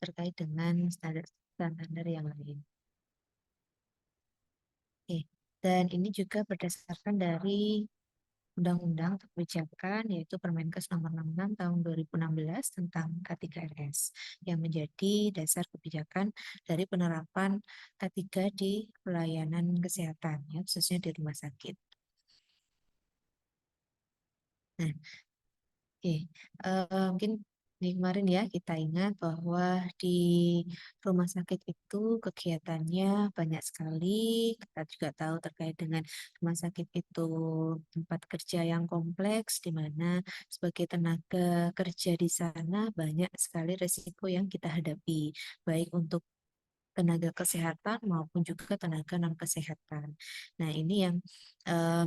terkait dengan standar yang lain. Oke. Dan ini juga berdasarkan dari Undang-Undang atau Kebijakan yaitu Permenkes Nomor 66 Tahun 2016 tentang K3RS yang menjadi dasar kebijakan dari penerapan K3 di pelayanan kesehatan ya, khususnya di rumah sakit. Nah, oke, mungkin di kemarin ya kita ingat bahwa di rumah sakit itu kegiatannya banyak sekali. Kita juga tahu terkait dengan rumah sakit itu tempat kerja yang kompleks, di mana sebagai tenaga kerja di sana banyak sekali resiko yang kita hadapi, baik untuk tenaga kesehatan maupun juga tenaga non kesehatan. Nah, ini yang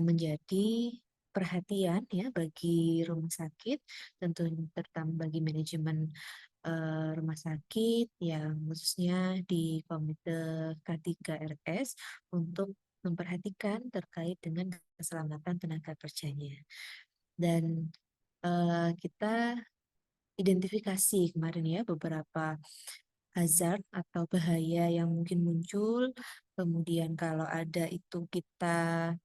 menjadi perhatian ya bagi rumah sakit, tentunya terutama bagi manajemen rumah sakit yang khususnya di Komite K3RS untuk memperhatikan terkait dengan keselamatan tenaga kerjanya. Dan kita identifikasi kemarin ya beberapa hazard atau bahaya yang mungkin muncul. Kemudian kalau ada itu kita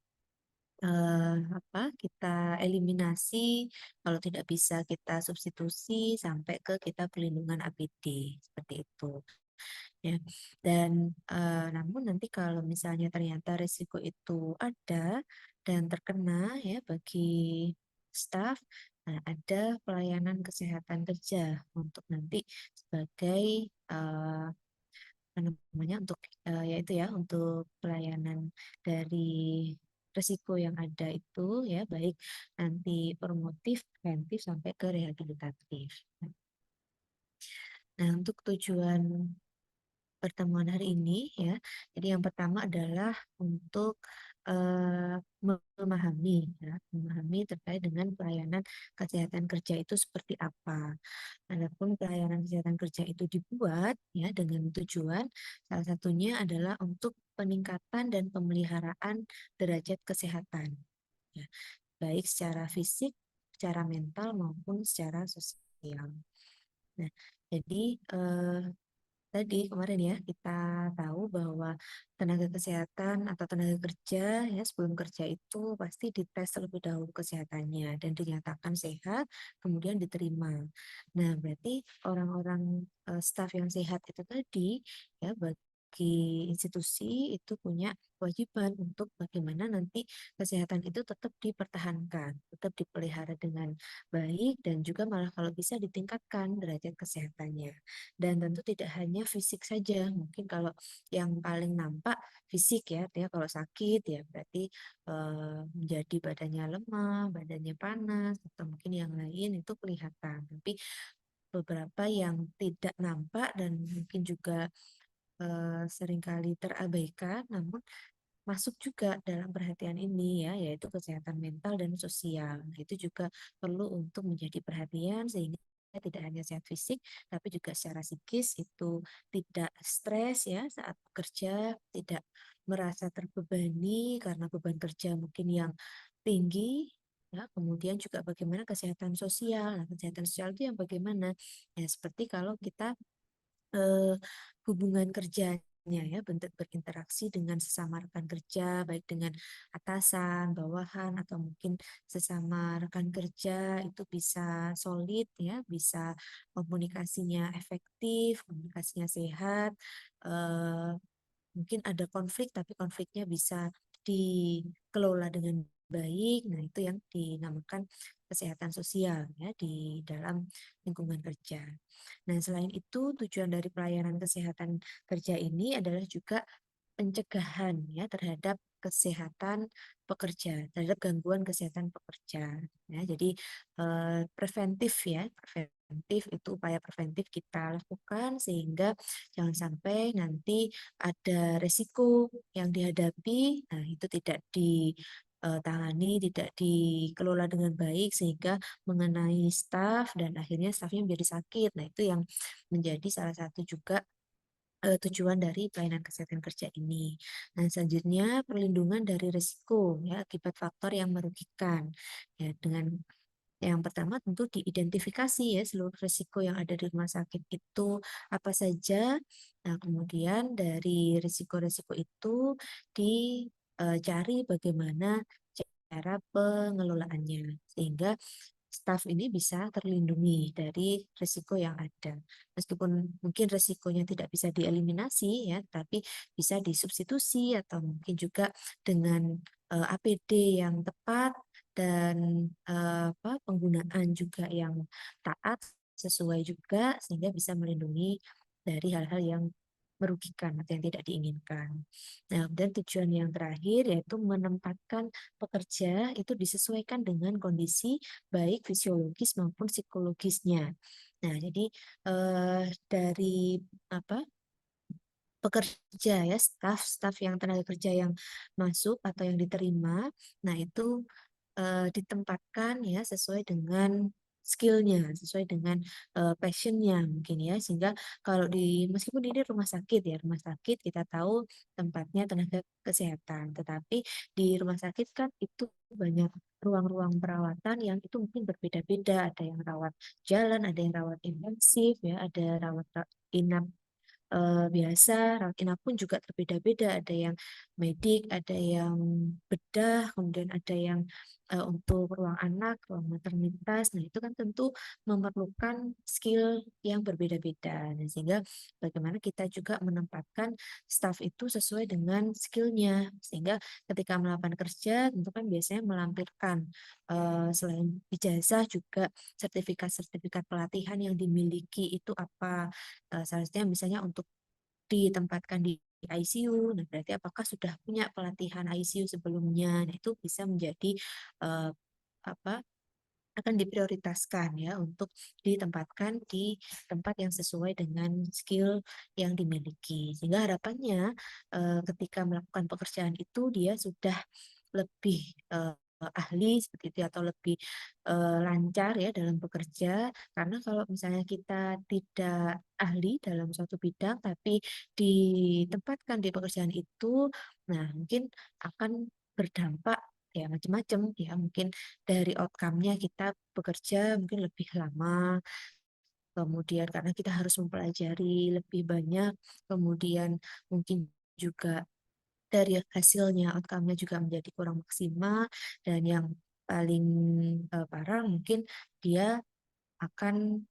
eliminasi, kalau tidak bisa kita substitusi sampai ke kita perlindungan APD seperti itu ya. Dan namun nanti kalau misalnya ternyata risiko itu ada dan terkena ya bagi staf, nah ada pelayanan kesehatan kerja untuk nanti sebagai apa namanya untuk yaitu ya untuk pelayanan dari risiko yang ada itu ya baik nanti promotif, preventif sampai ke rehabilitatif. Nah, untuk tujuan pertemuan hari ini ya. Jadi yang pertama adalah untuk eh, memahami terkait dengan pelayanan kesehatan kerja itu seperti apa. Adapun pelayanan kesehatan kerja itu dibuat ya dengan tujuan salah satunya adalah untuk peningkatan dan pemeliharaan derajat kesehatan, ya, baik secara fisik, secara mental maupun secara sosial. Nah, jadi tadi kemarin ya kita tahu bahwa tenaga kesehatan atau tenaga kerja ya sebelum kerja itu pasti dites terlebih dahulu kesehatannya dan dinyatakan sehat kemudian diterima. Nah, berarti orang-orang staf yang sehat itu tadi ya bagi institusi itu punya kewajiban untuk bagaimana nanti kesehatan itu tetap dipertahankan, tetap dipelihara dengan baik dan juga malah kalau bisa ditingkatkan derajat kesehatannya. Dan tentu tidak hanya fisik saja, mungkin kalau yang paling nampak fisik ya, artinya kalau sakit ya berarti menjadi badannya lemah, badannya panas, atau mungkin yang lain itu kelihatan. Tapi beberapa yang tidak nampak dan mungkin juga seringkali terabaikan, namun masuk juga dalam perhatian ini ya, yaitu kesehatan mental dan sosial. Nah, itu juga perlu untuk menjadi perhatian sehingga tidak hanya sehat fisik, tapi juga secara psikis itu tidak stres ya saat bekerja, tidak merasa terbebani karena beban kerja mungkin yang tinggi. Ya, kemudian juga bagaimana kesehatan sosial. Nah, kesehatan sosial itu yang bagaimana? Ya, seperti kalau kita eh, hubungan kerjanya ya bentuk berinteraksi dengan sesama rekan kerja baik dengan atasan, bawahan atau mungkin sesama rekan kerja itu bisa solid ya, bisa komunikasinya efektif, komunikasinya sehat, eh, mungkin ada konflik tapi konfliknya bisa dikelola dengan baik. Nah, itu yang dinamakan kesehatan sosial ya di dalam lingkungan kerja. Nah, selain itu tujuan dari pelayanan kesehatan kerja ini adalah juga pencegahan ya terhadap kesehatan pekerja, terhadap gangguan kesehatan pekerja. Ya, jadi preventif ya, preventif itu upaya preventif kita lakukan sehingga jangan sampai nanti ada resiko yang dihadapi, nah itu tidak ditangani, tidak dikelola dengan baik sehingga mengenai staf dan akhirnya stafnya menjadi sakit. Nah, itu yang menjadi salah satu juga tujuan dari pelayanan kesehatan kerja ini. Nah, selanjutnya perlindungan dari risiko ya akibat faktor yang merugikan. Ya, dengan Yang pertama tentu diidentifikasi ya seluruh risiko yang ada di rumah sakit itu apa saja. Nah, kemudian dari risiko-risiko itu dicari bagaimana cara pengelolaannya sehingga staf ini bisa terlindungi dari risiko yang ada. Meskipun mungkin risikonya tidak bisa dieliminasi ya, tapi bisa disubstitusi atau mungkin juga dengan APD yang tepat dan penggunaan juga yang taat sesuai juga sehingga bisa melindungi dari hal-hal yang merugikan atau yang tidak diinginkan. Nah, dan tujuan yang terakhir yaitu menempatkan pekerja itu disesuaikan dengan kondisi baik fisiologis maupun psikologisnya. Nah, jadi dari apa pekerja ya staf yang tenaga kerja yang masuk atau yang diterima, nah itu ditempatkan ya sesuai dengan skillnya, sesuai dengan passionnya mungkin ya, sehingga kalau di meskipun ini rumah sakit ya, rumah sakit kita tahu tempatnya tenaga kesehatan, tetapi di rumah sakit kan itu banyak ruang-ruang perawatan yang itu mungkin berbeda-beda, ada yang rawat jalan, ada yang rawat intensif ya, ada inap biasa, rawat inap pun juga berbeda-beda. Ada yang medik, ada yang bedah, kemudian ada yang untuk ruang anak, ruang maternitas. Nah, itu kan tentu memerlukan skill yang berbeda-beda. Nah, sehingga bagaimana kita juga menempatkan staff itu sesuai dengan skillnya. Sehingga ketika melakukan kerja, tentu kan biasanya melampirkan selain ijazah juga sertifikat-sertifikat pelatihan yang dimiliki itu apa. Seharusnya misalnya untuk ditempatkan di ICU, nah berarti apakah sudah punya pelatihan ICU sebelumnya? Nah itu bisa menjadi eh, apa akan diprioritaskan ya untuk ditempatkan di tempat yang sesuai dengan skill yang dimiliki. Sehingga harapannya ketika melakukan pekerjaan itu dia sudah lebih ahli seperti itu atau lebih lancar ya dalam bekerja. Karena kalau misalnya kita tidak ahli dalam suatu bidang tapi ditempatkan di pekerjaan itu, nah mungkin akan berdampak ya macam-macam ya, mungkin dari outcome-nya kita bekerja mungkin lebih lama, kemudian karena kita harus mempelajari lebih banyak, kemudian mungkin juga dari hasilnya outcome-nya juga menjadi kurang maksimal, dan yang paling parah mungkin dia akan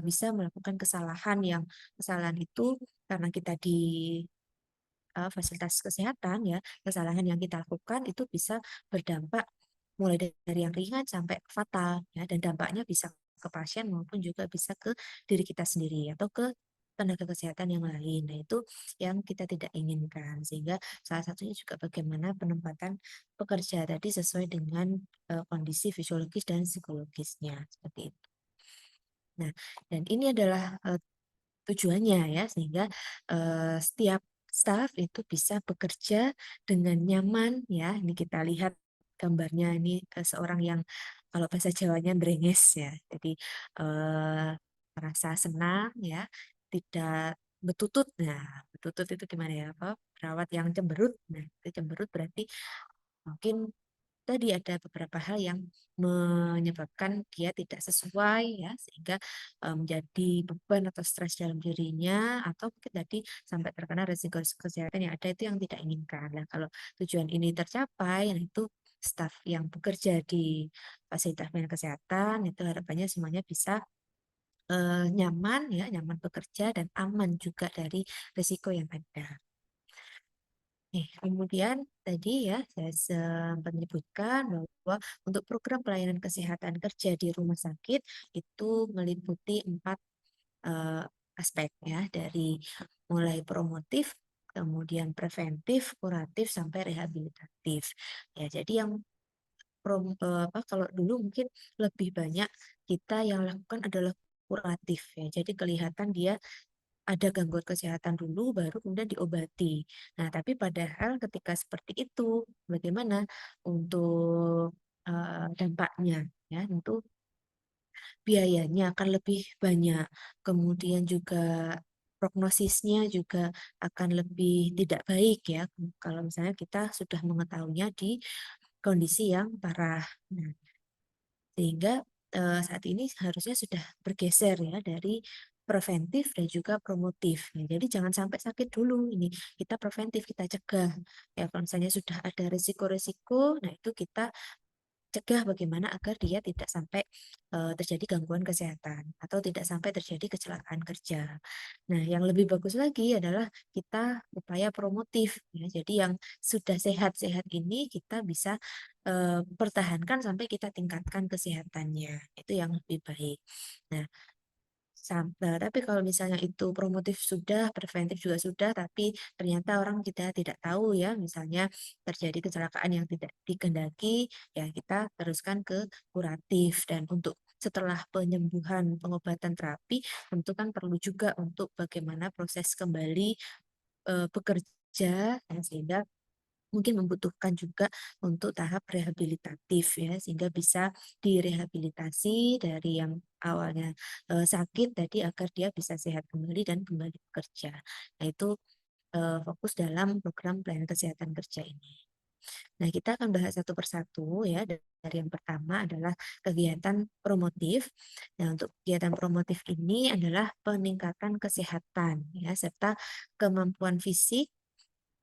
bisa melakukan kesalahan yang kesalahan itu karena kita di fasilitas kesehatan ya, kesalahan yang kita lakukan itu bisa berdampak mulai dari yang ringan sampai fatal ya, dan dampaknya bisa ke pasien maupun juga bisa ke diri kita sendiri atau ke tenaga kesehatan yang lain. Nah, itu yang kita tidak inginkan. Sehingga salah satunya juga bagaimana penempatan pekerja tadi sesuai dengan kondisi fisiologis dan psikologisnya seperti itu. Nah, dan ini adalah tujuannya ya, sehingga setiap staf itu bisa bekerja dengan nyaman ya. Ini kita lihat gambarnya ini seorang yang kalau bahasa Jawanya brenges ya. Jadi eh, merasa senang ya, tidak betutut. Nah, betutut itu gimana ya? Apa? Perawat yang cemberut. Nah, itu cemberut berarti mungkin tadi ada beberapa hal yang menyebabkan dia tidak sesuai ya, sehingga menjadi beban atau stres dalam dirinya, atau mungkin tadi sampai terkena risiko kesehatan yang ada itu yang tidak inginkan. Nah, kalau tujuan ini tercapai, nah itu staf yang bekerja di fasilitas pelayanan kesehatan itu harapannya semuanya bisa nyaman ya, nyaman bekerja dan aman juga dari risiko yang ada. Kemudian tadi ya saya sempat menyebutkan bahwa untuk program pelayanan kesehatan kerja di rumah sakit itu meliputi 4 eh, aspek ya, dari mulai promotif, kemudian preventif, kuratif sampai rehabilitatif. Ya, jadi yang kalau dulu mungkin lebih banyak kita yang lakukan adalah kuratif ya. Jadi kelihatan dia ada gangguan kesehatan dulu baru kemudian diobati. Nah, tapi padahal ketika seperti itu, bagaimana untuk dampaknya? Ya, tentu biayanya akan lebih banyak. Kemudian juga prognosisnya juga akan lebih tidak baik ya. Kalau misalnya kita sudah mengetahuinya di kondisi yang parah. Nah, sehingga saat ini harusnya sudah bergeser ya dari preventif dan juga promotif. Ya, jadi jangan sampai sakit dulu ini. Kita preventif, kita cegah. Ya, kalau misalnya sudah ada risiko-risiko, nah itu kita cegah bagaimana agar dia tidak sampai terjadi gangguan kesehatan atau tidak sampai terjadi kecelakaan kerja. Nah, yang lebih bagus lagi adalah kita upaya promotif ya. Jadi yang sudah sehat-sehat ini kita bisa pertahankan sampai kita tingkatkan kesehatannya. Itu yang lebih baik. Nah, tapi kalau misalnya itu promotif sudah, preventif juga sudah, tapi ternyata orang kita tidak tahu ya, misalnya terjadi kecelakaan yang tidak dikehendaki, ya kita teruskan ke kuratif. Dan untuk setelah penyembuhan, pengobatan terapi, tentu kan perlu juga untuk bagaimana proses kembali bekerja, ya, sehingga mungkin membutuhkan juga untuk tahap rehabilitatif ya, sehingga bisa direhabilitasi dari yang awalnya sakit tadi agar dia bisa sehat kembali dan kembali bekerja. Nah, itu fokus dalam program pelayanan kesehatan kerja ini. Nah, kita akan bahas satu persatu ya. Dari yang pertama adalah kegiatan promotif. Nah, untuk kegiatan promotif ini adalah peningkatan kesehatan ya, serta kemampuan fisik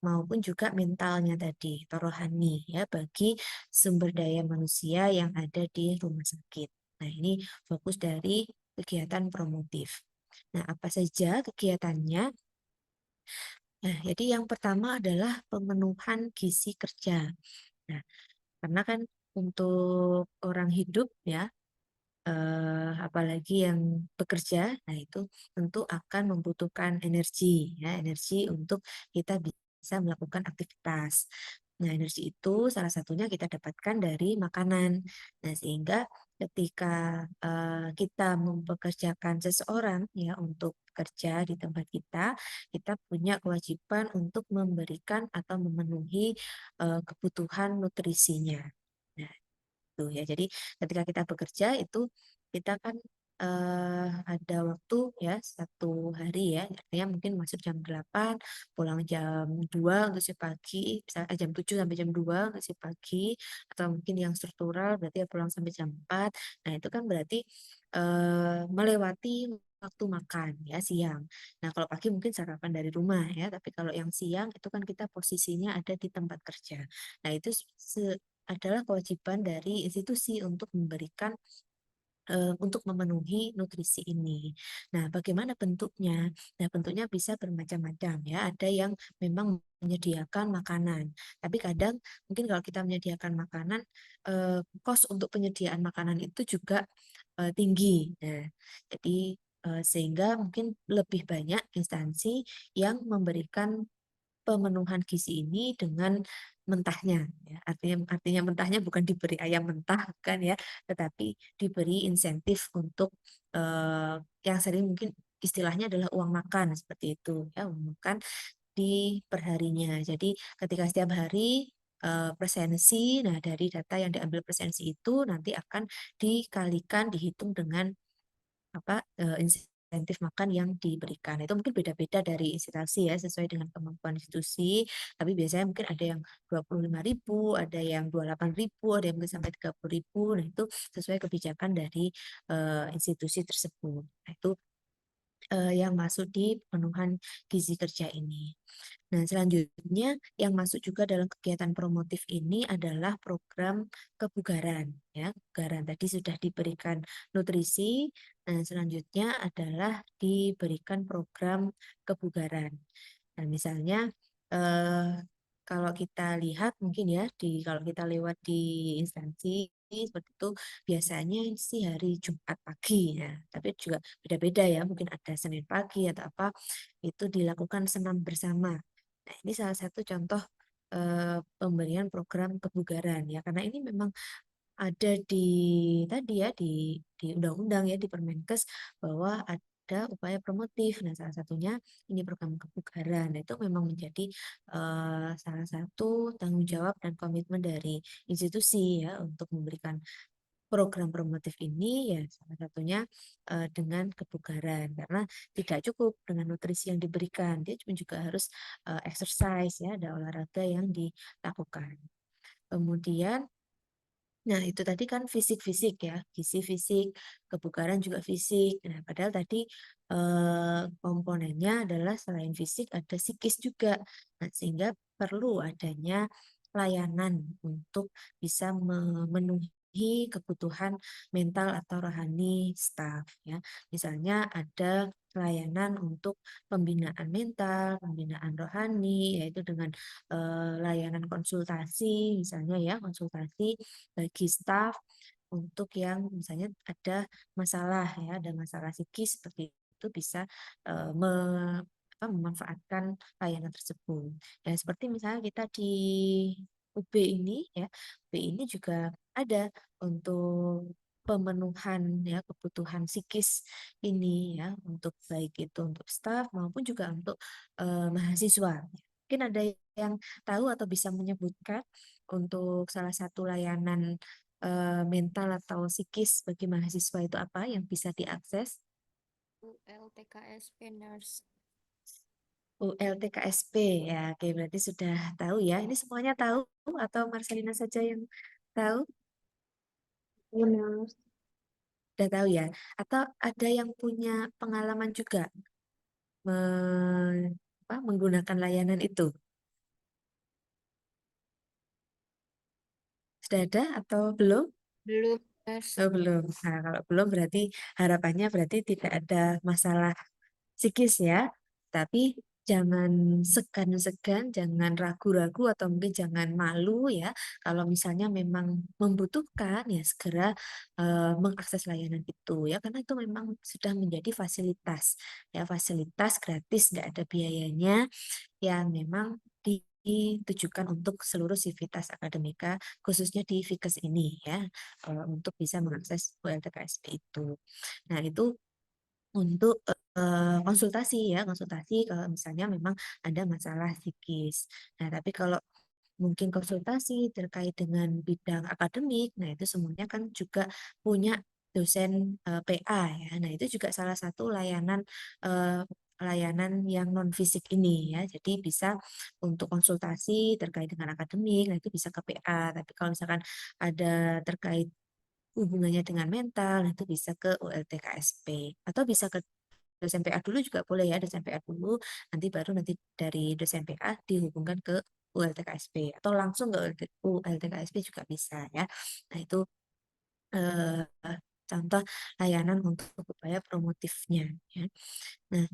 maupun juga mentalnya tadi, atau rohani ya, bagi sumber daya manusia yang ada di rumah sakit. Nah, ini fokus dari kegiatan promotif. Nah, apa saja kegiatannya? Nah, jadi yang pertama adalah pemenuhan gizi kerja. Nah, karena kan untuk orang hidup ya, apalagi yang bekerja, nah itu tentu akan membutuhkan energi, ya, energi untuk kita bisa melakukan aktivitas. Nah, energi itu salah satunya kita dapatkan dari makanan. Nah, sehingga ketika kita mempekerjakan seseorang ya untuk kerja di tempat kita, kita punya kewajiban untuk memberikan atau memenuhi kebutuhan nutrisinya. Nah, tuh ya. Jadi ketika kita bekerja itu kita kan ada waktu ya 1 hari ya, artinya mungkin masuk jam 8, pulang jam 2 untuk si pagi, misalnya jam 7 sampai jam 2 untuk si pagi, atau mungkin yang struktural berarti ya pulang sampai jam 4. Nah, itu kan berarti melewati waktu makan ya siang. Nah, kalau pagi mungkin sarapan dari rumah ya, tapi kalau yang siang itu kan kita posisinya ada di tempat kerja. Nah, itu adalah kewajiban dari institusi untuk memberikan untuk memenuhi nutrisi ini. Nah, bagaimana bentuknya? Nah, bentuknya bisa bermacam-macam ya. Ada yang memang menyediakan makanan, tapi kadang mungkin kalau kita menyediakan makanan, kos untuk penyediaan makanan itu juga tinggi. Nah, jadi sehingga mungkin lebih banyak instansi yang memberikan pemenuhan gizi ini dengan mentahnya ya. Artinya mentahnya bukan diberi ayam mentah kan ya, tetapi diberi insentif untuk yang sering mungkin istilahnya adalah uang makan seperti itu ya, uang makan di perharinya. Jadi ketika setiap hari presensi, nah dari data yang diambil presensi itu nanti akan dikalikan, dihitung dengan insentif makan yang diberikan. Itu mungkin beda-beda dari instansi ya, sesuai dengan kemampuan institusi, tapi biasanya mungkin ada yang 25.000, ada yang 28.000, ada yang mungkin sampai 30.000. Nah, itu sesuai kebijakan dari institusi tersebut. Nah, itu yang masuk di pemenuhan gizi kerja ini. Nah, selanjutnya yang masuk juga dalam kegiatan promotif ini adalah program kebugaran. Ya, kebugaran tadi sudah diberikan nutrisi. Nah, selanjutnya adalah diberikan program kebugaran. Nah, misalnya kalau kita lihat mungkin ya kalau kita lewat di instansi seperti itu biasanya sih hari Jumat pagi ya, tapi juga beda-beda ya, mungkin ada Senin pagi atau apa, itu dilakukan senam bersama. Nah, ini salah satu contoh pemberian program kebugaran ya, karena ini memang ada di tadi ya di undang-undang ya, di Permenkes, bahwa ada upaya promotif. Nah, salah satunya ini program kebugaran. Nah, itu memang menjadi salah satu tanggung jawab dan komitmen dari institusi ya untuk memberikan program promotif ini, ya salah satunya dengan kebugaran, karena tidak cukup dengan nutrisi yang diberikan, dia juga harus exercise ya, ada olahraga yang dilakukan. Kemudian Nah, itu tadi kan fisik-fisik ya, gizi fisik, kebugaran juga fisik. Nah, padahal tadi komponennya adalah selain fisik ada psikis juga. Nah, sehingga perlu adanya layanan untuk bisa memenuhi kebutuhan mental atau rohani staf ya. Misalnya ada layanan untuk pembinaan mental, pembinaan rohani, yaitu dengan layanan konsultasi, misalnya ya, konsultasi bagi staf untuk yang misalnya ada masalah ya, ada masalah psikis seperti itu bisa memanfaatkan layanan tersebut. Ya, seperti misalnya kita di UB ini ya, UB ini juga ada untuk pemenuhan ya kebutuhan psikis ini ya untuk baik itu untuk staf maupun juga untuk mahasiswa. Mungkin ada yang tahu atau bisa menyebutkan untuk salah satu layanan mental atau psikis bagi mahasiswa itu apa yang bisa diakses? ULTKSP Nurse. ULTKSP ya, oke berarti sudah tahu ya. Ini semuanya tahu atau Marcelina saja yang tahu? Nurse. Sudah tahu ya? Atau ada yang punya pengalaman juga menggunakan layanan itu? Sudah ada atau belum? Belum, Nurse. Oh, belum. Nah, kalau belum berarti harapannya berarti tidak ada masalah psikis ya. Tapi jangan segan-segan, jangan ragu-ragu atau mungkin jangan malu ya. Kalau misalnya memang membutuhkan ya segera mengakses layanan itu ya karena itu memang sudah menjadi fasilitas ya fasilitas gratis tidak ada biayanya yang memang ditujukan untuk seluruh sivitas akademika khususnya di Fikes ini ya untuk bisa mengakses ULTKSP itu. Nah, itu untuk konsultasi ya, konsultasi kalau misalnya memang ada masalah psikis. Nah, tapi kalau mungkin konsultasi terkait dengan bidang akademik, nah itu semuanya kan juga punya dosen PA ya. Nah, itu juga salah satu layanan eh, layanan yang non fisik ini ya. Jadi bisa untuk konsultasi terkait dengan akademik, nah itu bisa ke PA. Tapi kalau misalkan ada terkait hubungannya dengan mental, nah itu bisa ke ULTKSP atau bisa ke dosen PA dulu juga boleh ya, dosen PA dulu, nanti baru nanti dari dosen PA dihubungkan ke ULTKSP atau langsung ke ULTKSP juga bisa ya. Nah, itu eh, contoh layanan untuk upaya promotifnya ya. Nah,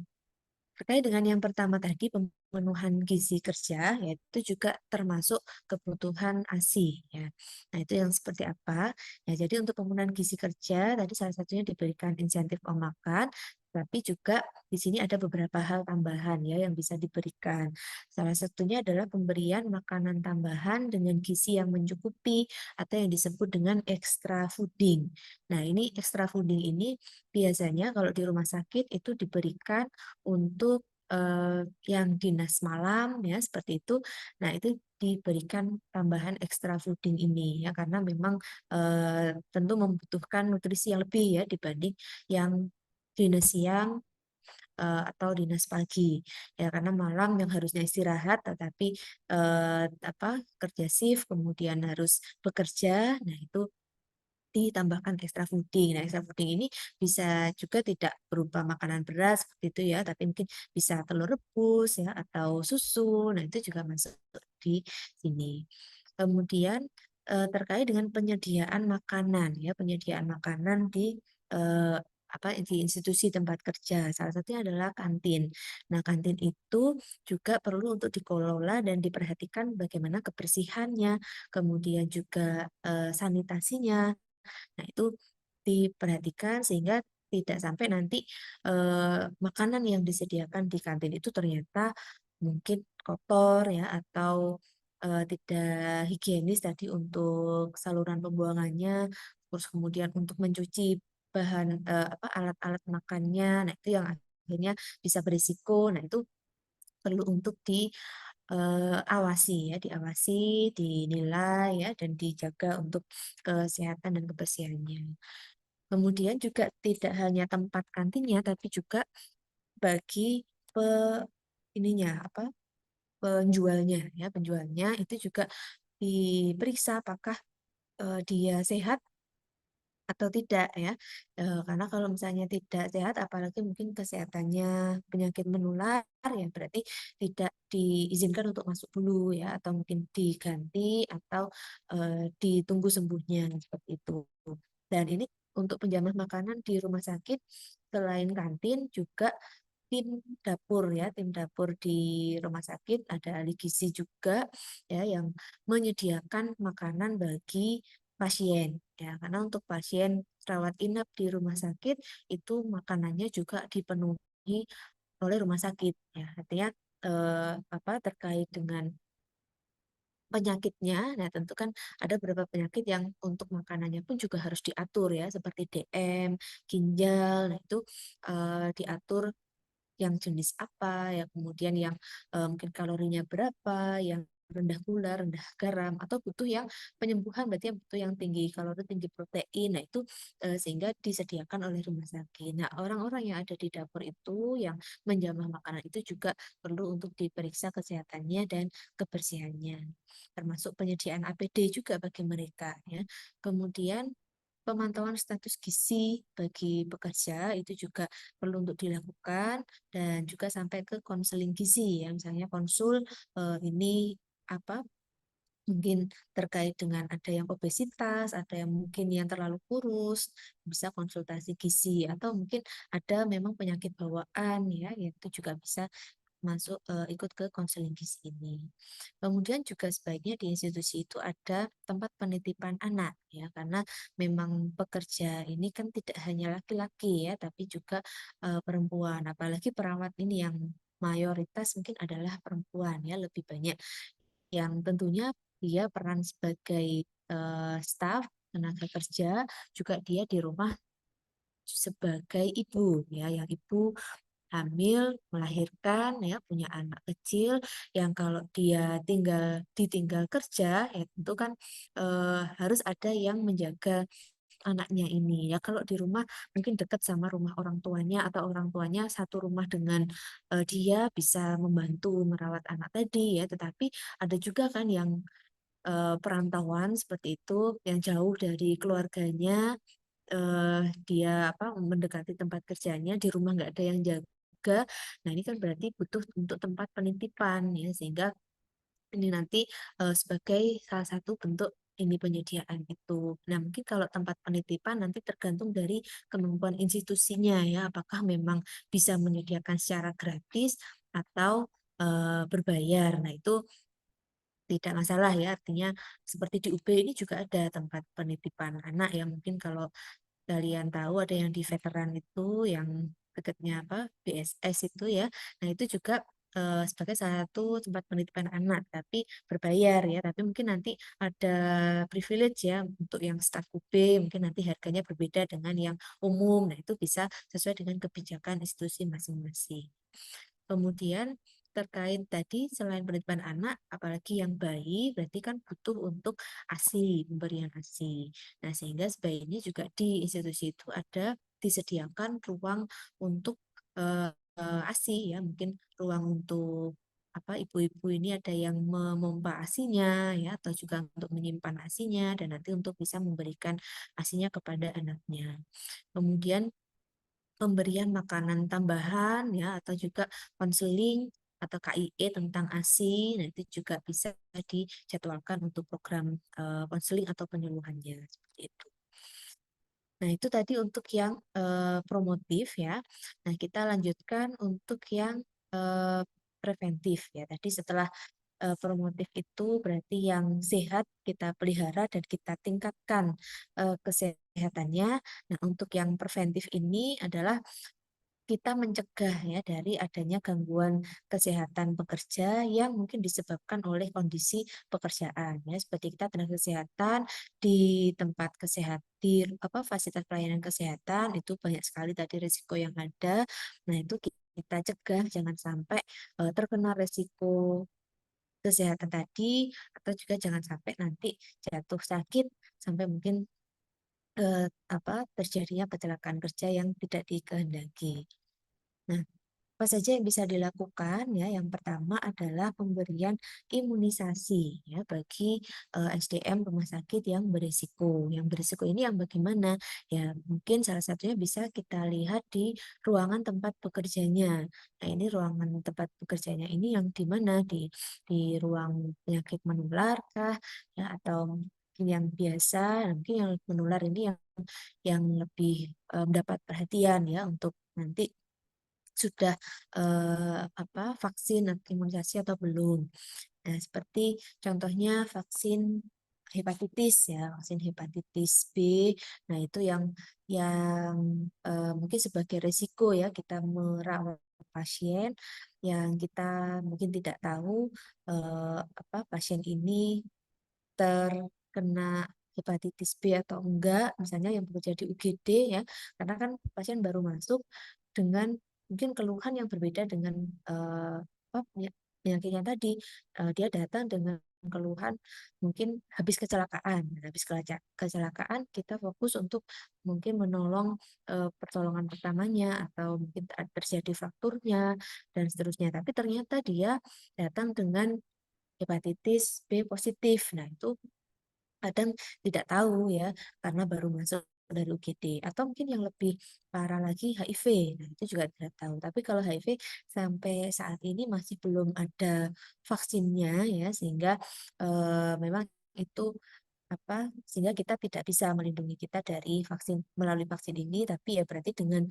terkait dengan yang pertama tadi, pemenuhan gizi kerja, yaitu juga termasuk kebutuhan ASI. Ya. Nah, itu yang seperti apa? Ya, jadi untuk pemenuhan gizi kerja, tadi salah satunya diberikan insentif uang makan, tapi juga di sini ada beberapa hal tambahan ya yang bisa diberikan. Salah satunya adalah pemberian makanan tambahan dengan gizi yang mencukupi atau yang disebut dengan extra fooding. Nah, ini extra fooding ini biasanya kalau di rumah sakit itu diberikan untuk yang dinas malam ya seperti itu. Nah, itu diberikan tambahan extra fooding ini ya karena memang tentu membutuhkan nutrisi yang lebih ya dibanding yang dinas siang atau dinas pagi ya karena malam yang harusnya istirahat tetapi apa kerja shift kemudian harus bekerja. Nah, itu ditambahkan extra fooding. Nah, extra fooding ini bisa juga tidak berupa makanan beras seperti itu ya, tapi mungkin bisa telur rebus ya atau susu. Nah, itu juga masuk di sini. Kemudian terkait dengan penyediaan makanan ya, penyediaan makanan di eh, apa di institusi tempat kerja. Salah satunya adalah kantin. Nah, kantin itu juga perlu untuk dikelola dan diperhatikan bagaimana kebersihannya, kemudian juga sanitasinya. Nah, itu diperhatikan sehingga tidak sampai nanti makanan yang disediakan di kantin itu ternyata mungkin kotor ya atau tidak higienis tadi untuk saluran pembuangannya, terus kemudian untuk mencuci bahan apa alat-alat makannya. Nah, itu yang akhirnya bisa berisiko. Nah, itu perlu untuk diawasi ya, diawasi, dinilai ya dan dijaga untuk kesehatan dan kebersihannya. Kemudian juga tidak hanya tempat kantinnya, tapi juga bagi pe, ininya apa penjualnya ya penjualnya itu juga diperiksa apakah dia sehat atau tidak ya. Karena kalau misalnya tidak sehat, apalagi mungkin kesehatannya penyakit menular, ya berarti tidak diizinkan untuk masuk dulu ya, atau mungkin diganti atau ditunggu sembuhnya seperti itu. Dan ini untuk penjamin makanan di rumah sakit, selain kantin juga tim dapur ya, tim dapur di rumah sakit ada ahli gizi juga ya yang menyediakan makanan bagi pasien ya, karena untuk pasien rawat inap di rumah sakit itu makanannya juga dipenuhi oleh rumah sakit ya, artinya terkait dengan penyakitnya. Nah, tentu kan ada beberapa penyakit yang untuk makanannya pun juga harus diatur ya, seperti DM, ginjal. Nah, itu diatur yang jenis apa, ya kemudian yang mungkin kalorinya berapa, yang rendah gula, rendah garam, atau butuh yang penyembuhan, berarti yang butuh yang tinggi kalori, tinggi protein. Nah, itu sehingga disediakan oleh rumah sakit. Nah, orang-orang yang ada di dapur itu yang menjamah makanan itu juga perlu untuk diperiksa kesehatannya dan kebersihannya, termasuk penyediaan APD juga bagi mereka ya. Kemudian pemantauan status gizi bagi pekerja itu juga perlu untuk dilakukan, dan juga sampai ke konseling gizi ya, misalnya konsul ini apa mungkin terkait dengan ada yang obesitas, ada yang mungkin yang terlalu kurus, bisa konsultasi gizi, atau mungkin ada memang penyakit bawaan ya, itu juga bisa masuk ikut ke konseling gizi ini. Kemudian juga sebaiknya di institusi itu ada tempat penitipan anak ya, karena memang pekerja ini kan tidak hanya laki-laki ya, tapi juga perempuan. Apalagi perawat ini yang mayoritas mungkin adalah perempuan ya, lebih banyak yang tentunya dia peran sebagai staf tenaga kerja, juga dia di rumah sebagai ibu ya, yang ibu hamil, melahirkan ya, punya anak kecil yang kalau dia ditinggal kerja ya tentu kan harus ada yang menjaga anaknya ini ya. Kalau di rumah mungkin dekat sama rumah orang tuanya, atau orang tuanya satu rumah dengan dia, bisa membantu merawat anak tadi ya, tetapi ada juga kan yang perantauan seperti itu, yang jauh dari keluarganya, dia mendekati tempat kerjanya, di rumah nggak ada yang jaga. Nah, ini kan berarti butuh untuk tempat penitipan ya, sehingga ini nanti sebagai salah satu bentuk ini penyediaan itu. Nah, mungkin kalau tempat penitipan nanti tergantung dari kemampuan institusinya ya, apakah memang bisa menyediakan secara gratis atau berbayar. Nah, itu tidak masalah ya, artinya seperti di UB ini juga ada tempat penitipan anak ya, mungkin kalau kalian tahu ada yang di veteran itu yang dekatnya BSS itu ya. Nah, itu juga sebagai salah satu tempat penitipan anak, tapi berbayar ya. Tapi mungkin nanti ada privilege ya untuk yang staf UB, mungkin nanti harganya berbeda dengan yang umum. Nah, itu bisa sesuai dengan kebijakan institusi masing-masing. Kemudian terkait tadi, selain penitipan anak, apalagi yang bayi, berarti kan butuh untuk ASI, pemberian ASI. Nah, sehingga sebaiknya juga di institusi itu ada disediakan ruang untuk ASI ya, mungkin ruang untuk ibu-ibu ini ada yang memompa ASINya ya, atau juga untuk menyimpan ASINya, dan nanti untuk bisa memberikan ASINya kepada anaknya. Kemudian pemberian makanan tambahan ya, atau juga konseling atau KIE tentang ASI. Nah, itu juga bisa dijadwalkan untuk program konseling atau penyuluhannya seperti itu. Nah, itu tadi untuk yang promotif ya. Nah, kita lanjutkan untuk yang eh, preventif ya. Tadi setelah promotif itu berarti yang sehat kita pelihara dan kita tingkatkan kesehatannya. Nah, untuk yang preventif ini adalah kita mencegah ya dari adanya gangguan kesehatan pekerja yang mungkin disebabkan oleh kondisi pekerjaan ya, seperti kita tenaga kesehatan di tempat kesehatan, di fasilitas pelayanan kesehatan itu banyak sekali tadi risiko yang ada. Nah, itu kita cegah jangan sampai terkena risiko kesehatan tadi, atau juga jangan sampai nanti jatuh sakit sampai mungkin terjadinya kecelakaan kerja yang tidak dikehendaki. Nah, Apa saja yang bisa dilakukan ya? Yang pertama adalah pemberian imunisasi ya bagi SDM rumah sakit yang berisiko. Yang berisiko ini yang bagaimana? Ya, mungkin salah satunya bisa kita lihat di ruangan tempat bekerjanya. Nah, ini ruangan tempat bekerjanya ini yang di mana? Di ruang penyakit menular kah? Ya, atau mungkin yang biasa, mungkin yang menular ini yang lebih mendapat perhatian ya untuk nanti sudah vaksin atau imunisasi atau belum. Nah, seperti contohnya vaksin hepatitis ya, vaksin hepatitis B. Nah, itu yang mungkin sebagai risiko ya kita merawat pasien yang kita mungkin tidak tahu pasien ini terkena hepatitis B atau enggak, misalnya yang bekerja di UGD ya, karena kan pasien baru masuk dengan mungkin keluhan yang berbeda dengan penyakitnya tadi. Dia datang dengan keluhan mungkin habis kecelakaan. Nah, habis kecelakaan kita fokus untuk mungkin menolong pertolongan pertamanya atau mungkin terjadi frakturnya dan seterusnya. Tapi ternyata dia datang dengan hepatitis B positif. Nah, itu kadang tidak tahu ya karena baru masuk dari UGD atau mungkin yang lebih parah lagi HIV. Nah, itu juga tidak tahu. Tapi kalau HIV sampai saat ini masih belum ada vaksinnya ya sehingga memang itu sehingga kita tidak bisa melindungi kita dari vaksin melalui vaksin ini, tapi ya berarti dengan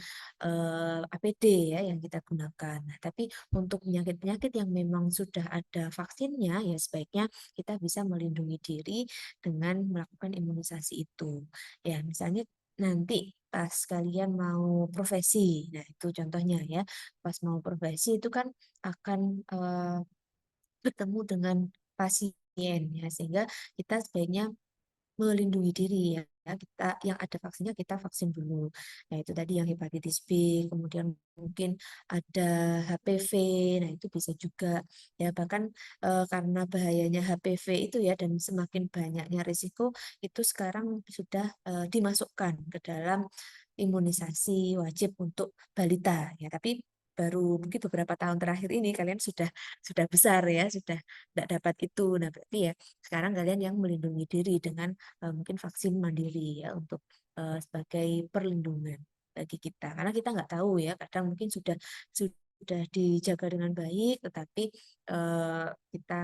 APD ya yang kita gunakan. Nah, tapi untuk penyakit-penyakit yang memang sudah ada vaksinnya ya sebaiknya kita bisa melindungi diri dengan melakukan imunisasi itu. Ya, misalnya nanti pas kalian mau profesi, nah itu contohnya ya, pas mau profesi itu kan akan bertemu dengan pasien ya sehingga kita sebaiknya melindungi diri ya. Kita yang ada vaksinnya kita vaksin dulu. Nah, itu tadi yang hepatitis B, kemudian mungkin ada HPV. Nah, itu bisa juga ya bahkan karena bahayanya HPV itu ya dan semakin banyaknya risiko itu sekarang sudah dimasukkan ke dalam imunisasi wajib untuk balita ya. Tapi baru mungkin beberapa tahun terakhir ini kalian sudah besar ya, sudah tidak dapat itu. Nah, berarti ya sekarang kalian yang melindungi diri dengan mungkin vaksin mandiri ya untuk sebagai perlindungan bagi kita karena kita nggak tahu ya kadang mungkin sudah dijaga dengan baik tetapi kita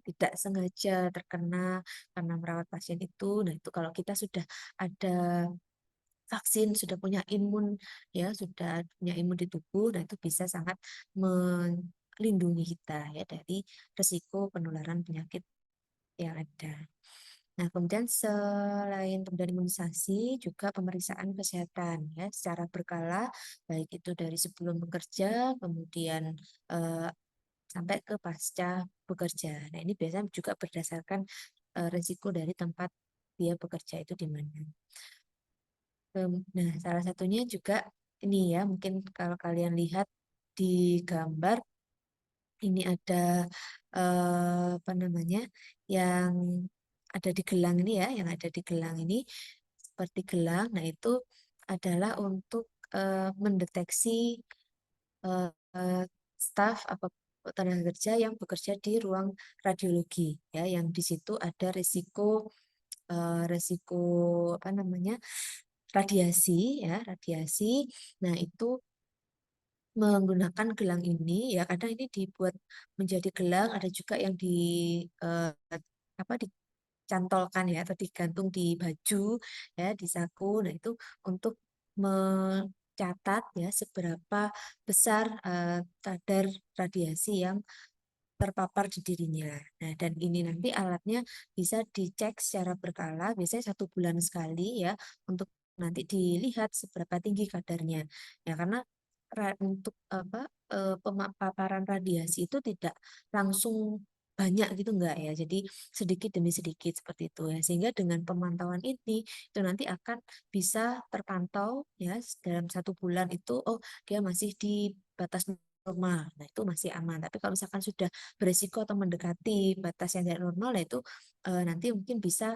tidak sengaja terkena karena merawat pasien itu. Nah, itu kalau kita sudah ada vaksin sudah punya imun ya sudah punya imun di tubuh nah itu bisa sangat melindungi kita ya dari risiko penularan penyakit yang ada. Nah, kemudian selain kemudian imunisasi, juga pemeriksaan kesehatan ya secara berkala, baik itu dari sebelum bekerja, kemudian eh, sampai ke pasca bekerja. Nah, ini biasanya juga berdasarkan risiko dari tempat dia bekerja itu di mana. Nah, salah satunya juga ini ya, mungkin kalau kalian lihat di gambar ini ada apa namanya yang ada di gelang ini ya, yang ada di gelang ini seperti gelang. Nah, itu adalah untuk mendeteksi eh, eh, staf apa tenaga kerja yang bekerja di ruang radiologi ya, yang di situ ada risiko apa namanya radiasi ya, radiasi. Nah, itu menggunakan gelang ini ya kadang ini dibuat menjadi gelang ada juga yang eh, dicantolkan ya atau digantung di baju ya di saku nah itu untuk mencatat ya seberapa besar kadar radiasi yang terpapar di dirinya. Nah, dan ini nanti alatnya bisa dicek secara berkala, biasanya 1 bulan sekali ya, untuk nanti dilihat seberapa tinggi kadarnya. Ya, karena untuk pemaparan radiasi itu tidak langsung banyak gitu enggak ya. Jadi sedikit demi sedikit seperti itu ya. Sehingga dengan pemantauan ini itu nanti akan bisa terpantau ya dalam 1 bulan itu oh dia masih di batas normal. Nah, itu masih aman. Tapi kalau misalkan sudah beresiko atau mendekati batas yang tidak normal, nah itu nanti mungkin bisa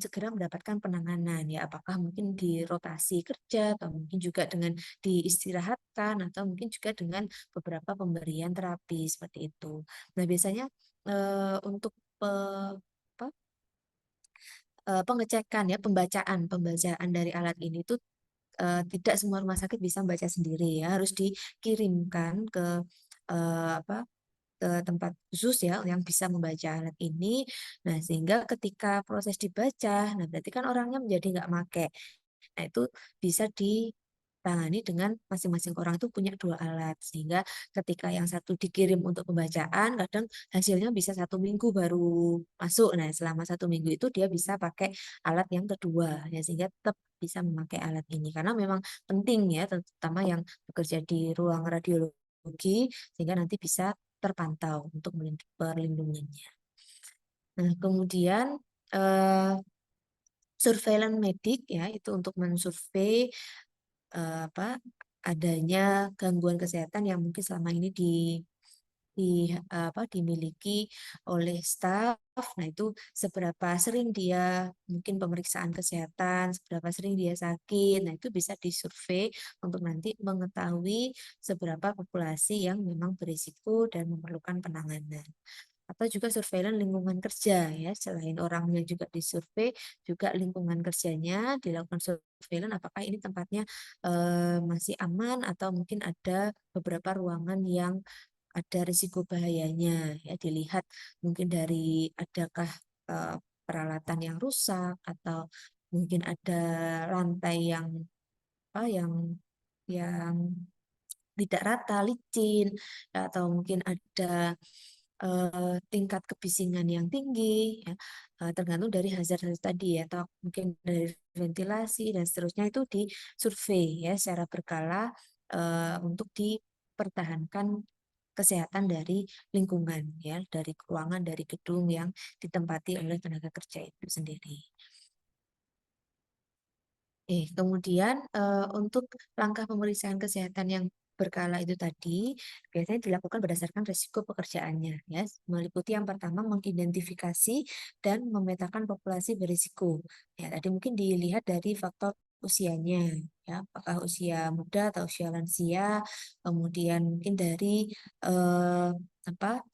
segera mendapatkan penanganan ya, apakah mungkin di rotasi kerja atau mungkin juga dengan diistirahatkan atau mungkin juga dengan beberapa pemberian terapi seperti itu. Nah, biasanya untuk apa, pengecekan ya, pembacaan dari alat ini itu tidak semua rumah sakit bisa membaca sendiri ya, harus dikirimkan ke apa, ke tempat khusus ya yang bisa membaca alat ini. Nah, sehingga ketika proses dibaca, nah berarti kan orangnya menjadi nggak make. Nah, itu bisa ditangani dengan masing-masing orang itu punya dua alat. Sehingga ketika yang satu dikirim untuk pembacaan, kadang hasilnya bisa 1 minggu baru masuk. Nah, selama 1 minggu itu dia bisa pakai alat yang kedua. Ya, sehingga tetap bisa memakai alat ini. Karena memang penting ya, terutama yang bekerja di ruang radiologi, sehingga nanti bisa terpantau untuk perlindungannya. Nah, kemudian eh, surveillance medik ya itu untuk mensurvei apa adanya gangguan kesehatan yang mungkin selama ini dimiliki oleh staf. Nah, itu seberapa sering dia mungkin pemeriksaan kesehatan, seberapa sering dia sakit. Nah, itu bisa disurvei untuk nanti mengetahui seberapa populasi yang memang berisiko dan memerlukan penanganan. Atau juga surveillance lingkungan kerja ya, selain orangnya juga disurvei, juga lingkungan kerjanya dilakukan surveillance apakah ini tempatnya masih aman atau mungkin ada beberapa ruangan yang ada risiko bahayanya ya, dilihat mungkin dari adakah eh, peralatan yang rusak atau mungkin ada lantai yang tidak rata, licin, atau mungkin ada tingkat kebisingan yang tinggi, ya, tergantung dari hazard-hazard tadi ya, atau mungkin dari ventilasi dan seterusnya itu disurvei ya secara berkala untuk dipertahankan kesehatan dari lingkungan ya, dari ruangan, dari gedung yang ditempati oleh tenaga kerja itu sendiri. Kemudian untuk langkah pemeriksaan kesehatan yang berkala itu tadi biasanya dilakukan berdasarkan risiko pekerjaannya ya, meliputi yang pertama mengidentifikasi dan memetakan populasi berisiko. Ya, tadi mungkin dilihat dari faktor usianya ya, apakah usia muda atau usia lansia, kemudian mungkin dari eh, apa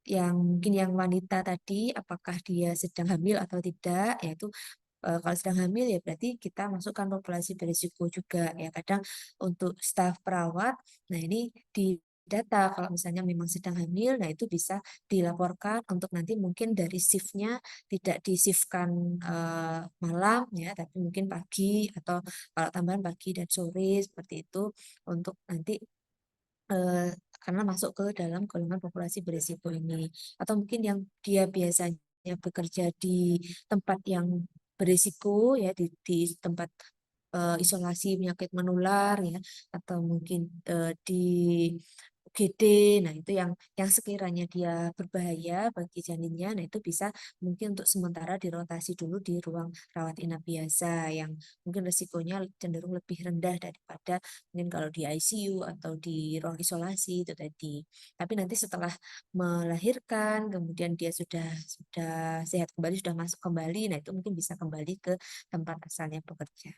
yang mungkin yang wanita tadi apakah dia sedang hamil atau tidak, yaitu kalau sedang hamil ya berarti kita masukkan populasi berisiko juga ya, kadang untuk staf perawat. Nah, ini di data kalau misalnya memang sedang hamil, nah itu bisa dilaporkan untuk nanti mungkin dari shiftnya tidak di shiftkan malam ya, tapi mungkin pagi atau kalau tambahan pagi dan sore seperti itu untuk nanti eh, karena masuk ke dalam golongan populasi berisiko ini. Atau mungkin yang dia biasanya bekerja di tempat yang berisiko ya, di tempat isolasi penyakit menular ya, atau mungkin di UGD. Nah, itu yang sekiranya dia berbahaya bagi janinnya, nah itu bisa mungkin untuk sementara dirotasi dulu di ruang rawat inap biasa yang mungkin resikonya cenderung lebih rendah daripada mungkin kalau di ICU atau di ruang isolasi itu tadi. Tapi nanti setelah melahirkan, kemudian dia sudah sehat kembali, sudah masuk kembali, nah itu mungkin bisa kembali ke tempat asalnya bekerja.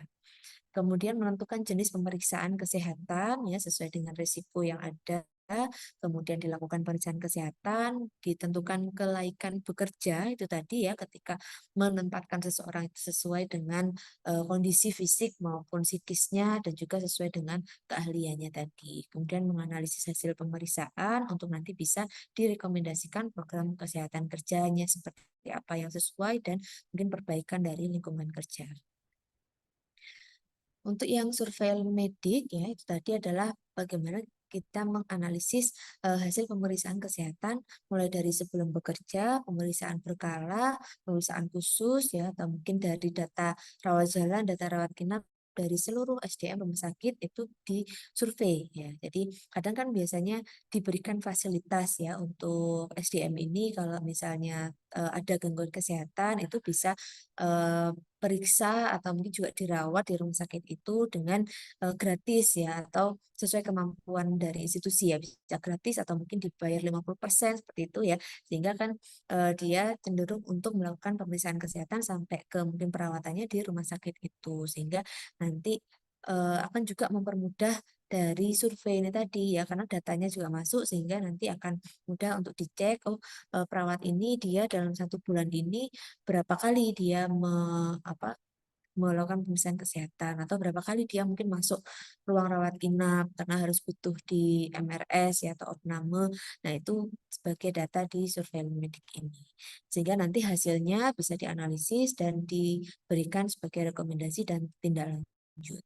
Kemudian menentukan jenis pemeriksaan kesehatan ya sesuai dengan risiko yang ada. Kemudian dilakukan pemeriksaan kesehatan, ditentukan kelaikan bekerja itu tadi ya, ketika menempatkan seseorang itu sesuai dengan kondisi fisik maupun psikisnya dan juga sesuai dengan keahliannya tadi. Kemudian menganalisis hasil pemeriksaan untuk nanti bisa direkomendasikan program kesehatan kerjanya seperti apa yang sesuai dan mungkin perbaikan dari lingkungan kerja. Untuk yang surveillance medik ya itu tadi adalah bagaimana kita menganalisis hasil pemeriksaan kesehatan mulai dari sebelum bekerja, pemeriksaan berkala, pemeriksaan khusus ya, atau mungkin dari data rawat jalan, data rawat inap dari seluruh SDM rumah sakit itu disurvei ya. Jadi kadang kan biasanya diberikan fasilitas ya untuk SDM ini kalau misalnya ada gangguan kesehatan itu bisa periksa atau mungkin juga dirawat di rumah sakit itu dengan gratis ya, atau sesuai kemampuan dari institusi ya, bisa gratis atau mungkin dibayar 50% seperti itu ya. Sehingga kan dia cenderung untuk melakukan pemeriksaan kesehatan sampai ke mungkin perawatannya di rumah sakit itu. Sehingga nanti akan juga mempermudah dari survei ini tadi ya, karena datanya juga masuk sehingga nanti akan mudah untuk dicek, oh perawat ini dia dalam 1 bulan ini berapa kali dia melakukan pemeriksaan kesehatan atau berapa kali dia mungkin masuk ruang rawat inap karena harus butuh di MRS ya atau opname. Nah, itu sebagai data di survei medik ini. Sehingga nanti hasilnya bisa dianalisis dan diberikan sebagai rekomendasi dan tindak lanjut.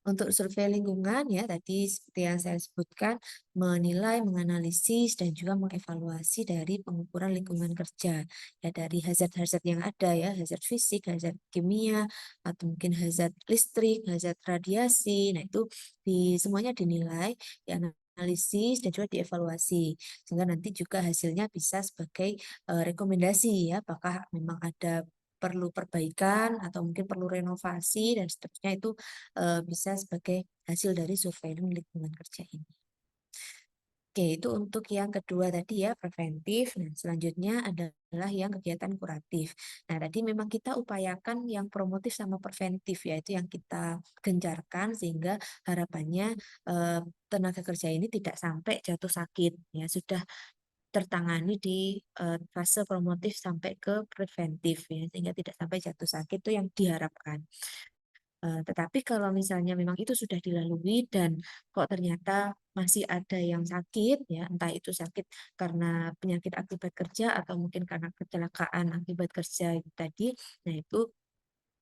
Untuk survei lingkungan ya tadi seperti yang saya sebutkan menilai, menganalisis dan juga mengevaluasi dari pengukuran lingkungan kerja ya dari hazard-hazard yang ada ya, hazard fisik, hazard kimia atau mungkin hazard listrik, hazard radiasi. Nah, itu semuanya dinilai, dianalisis dan juga dievaluasi sehingga nanti juga hasilnya bisa sebagai rekomendasi ya apakah memang ada perlu perbaikan atau mungkin perlu renovasi dan seterusnya itu bisa sebagai hasil dari surveiling lingkungan kerja ini. Oke, itu untuk yang kedua tadi ya, preventif. Nah, selanjutnya adalah yang kegiatan kuratif. Nah, tadi memang kita upayakan yang promotif sama preventif, yaitu yang kita gencarkan sehingga harapannya tenaga kerja ini tidak sampai jatuh sakit. Ya, sudah tertangani di fase promotif sampai ke preventif ya, sehingga tidak sampai jatuh sakit itu yang diharapkan. Tetapi kalau misalnya memang itu sudah dilalui dan kok ternyata masih ada yang sakit ya, entah itu sakit karena penyakit akibat kerja atau mungkin karena kecelakaan akibat kerja itu tadi, nah itu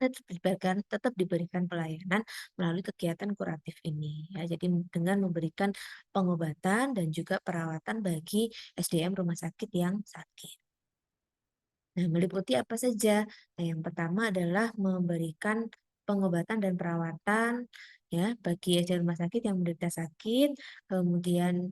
tetap diberikan pelayanan melalui kegiatan kuratif ini ya. Jadi dengan memberikan pengobatan dan juga perawatan bagi SDM rumah sakit yang sakit. Nah, meliputi apa saja? Nah, yang pertama adalah memberikan pengobatan dan perawatan ya bagi SDM rumah sakit yang menderita sakit, kemudian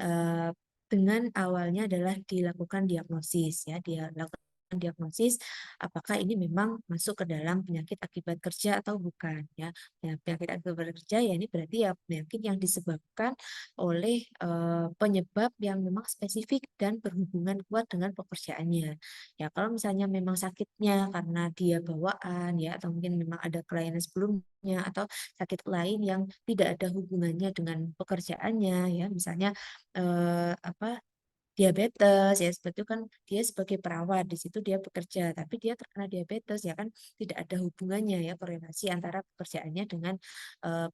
dengan awalnya adalah dilakukan diagnosis ya, dilakukan diagnosis apakah ini memang masuk ke dalam penyakit akibat kerja atau bukan ya. Ya, penyakit akibat kerja ya ini berarti ya penyakit yang disebabkan oleh penyebab yang memang spesifik dan berhubungan kuat dengan pekerjaannya. Ya, kalau misalnya memang sakitnya karena dia bawaan ya atau mungkin memang ada kelainan sebelumnya atau sakit lain yang tidak ada hubungannya dengan pekerjaannya ya, misalnya apa diabetes ya seperti itu kan dia sebagai perawat di situ dia bekerja tapi dia terkena diabetes ya kan tidak ada hubungannya ya korelasi antara pekerjaannya dengan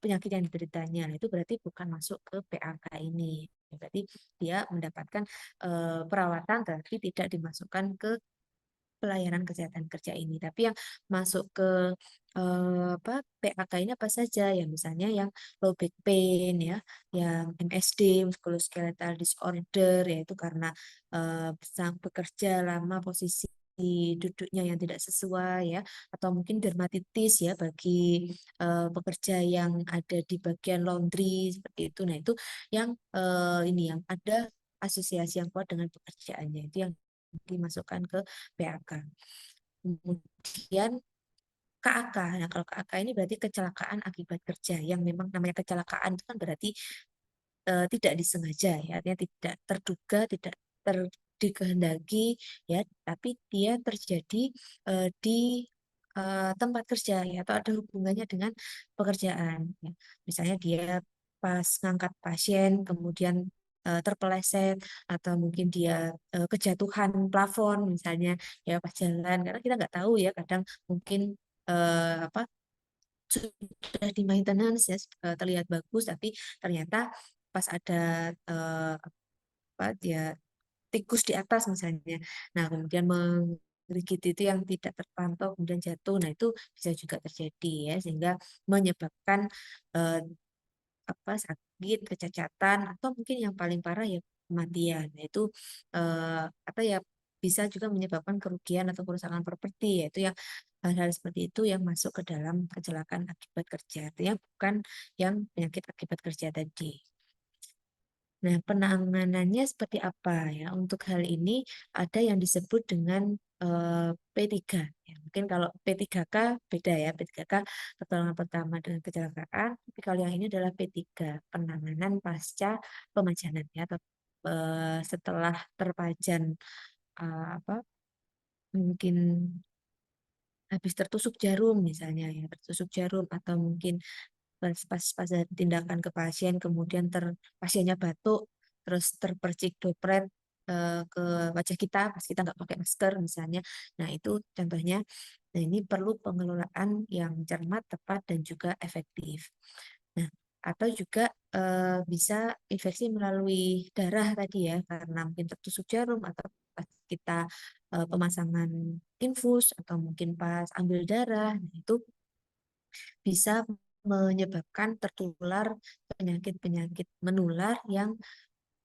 penyakit yang dideritanya. Nah, itu berarti bukan masuk ke PAK ini. Berarti dia mendapatkan perawatan tapi tidak dimasukkan ke pelayanan kesehatan kerja ini. Tapi yang masuk ke PAK ini apa saja ya misalnya yang low back pain ya, yang MSD musculoskeletal disorder yaitu karena sang bekerja lama posisi duduknya yang tidak sesuai ya atau mungkin dermatitis ya bagi pekerja yang ada di bagian laundry seperti itu. Nah, itu yang ini yang ada asosiasi yang kuat dengan pekerjaannya itu yang dimasukkan ke PAK. Kemudian KAK. Nah, kalau KAK ini berarti kecelakaan akibat kerja yang memang namanya kecelakaan itu kan berarti tidak disengaja ya, artinya tidak terduga, tidak dikehendaki ya, tapi dia terjadi di tempat kerja ya atau ada hubungannya dengan pekerjaan ya. Misalnya dia pas ngangkat pasien kemudian terpeleset atau mungkin dia kejatuhan plafon misalnya ya pas jalan karena kita nggak tahu ya kadang mungkin apa sudah di maintenance ya terlihat bagus tapi ternyata pas ada apa dia tikus di atas misalnya. Nah, kemudian menggigit itu yang tidak terpantau kemudian jatuh. Nah, itu bisa juga terjadi ya sehingga menyebabkan eh, sakit, kecacatan atau mungkin yang paling parah ya kematian. Nah, itu apa ya bisa juga menyebabkan kerugian atau kerusakan properti yaitu yang hal-hal seperti itu yang masuk ke dalam kecelakaan akibat kerja. Artinya bukan yang penyakit akibat kerja tadi. Nah, penanganannya seperti apa ya? Untuk hal ini ada yang disebut dengan P3. Ya, mungkin kalau P3K beda ya, P3K pertolongan pertama dengan kecelakaan, tapi kalau yang ini adalah P3, penanganan pasca pemajanan ya, atau setelah terpajan apa mungkin habis tertusuk jarum misalnya ya, tertusuk jarum atau mungkin pas ada tindakan ke pasien kemudian pasiennya batuk terus terpercik droplet ke wajah kita pas kita nggak pakai masker misalnya. Nah itu contohnya. Nah ini perlu pengelolaan yang cermat, tepat dan juga efektif. Nah atau juga bisa infeksi melalui darah tadi ya, karena mungkin tertusuk jarum atau pas kita pemasangan infus atau mungkin pas ambil darah. Nah, itu bisa menyebabkan tertular penyakit-penyakit menular yang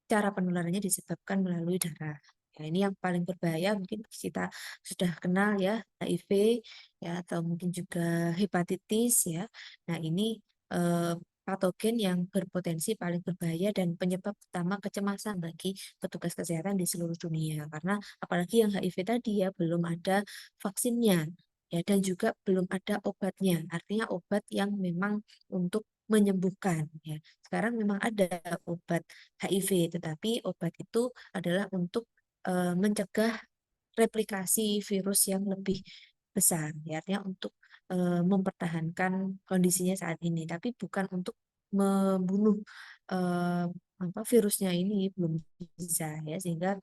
cara penularannya disebabkan melalui darah. Ya, ini yang paling berbahaya mungkin kita sudah kenal ya, HIV ya, atau mungkin juga hepatitis ya. Nah, ini eh, patogen yang berpotensi paling berbahaya dan penyebab utama kecemasan bagi petugas kesehatan di seluruh dunia. Karena apalagi yang HIV tadi ya belum ada vaksinnya ya, dan juga belum ada obatnya. Artinya obat yang memang untuk menyembuhkan ya. Sekarang memang ada obat HIV, tetapi obat itu adalah untuk mencegah replikasi virus yang lebih besar, ya, artinya untuk mempertahankan kondisinya saat ini, tapi bukan untuk membunuh eh, apa virusnya ini belum bisa ya, sehingga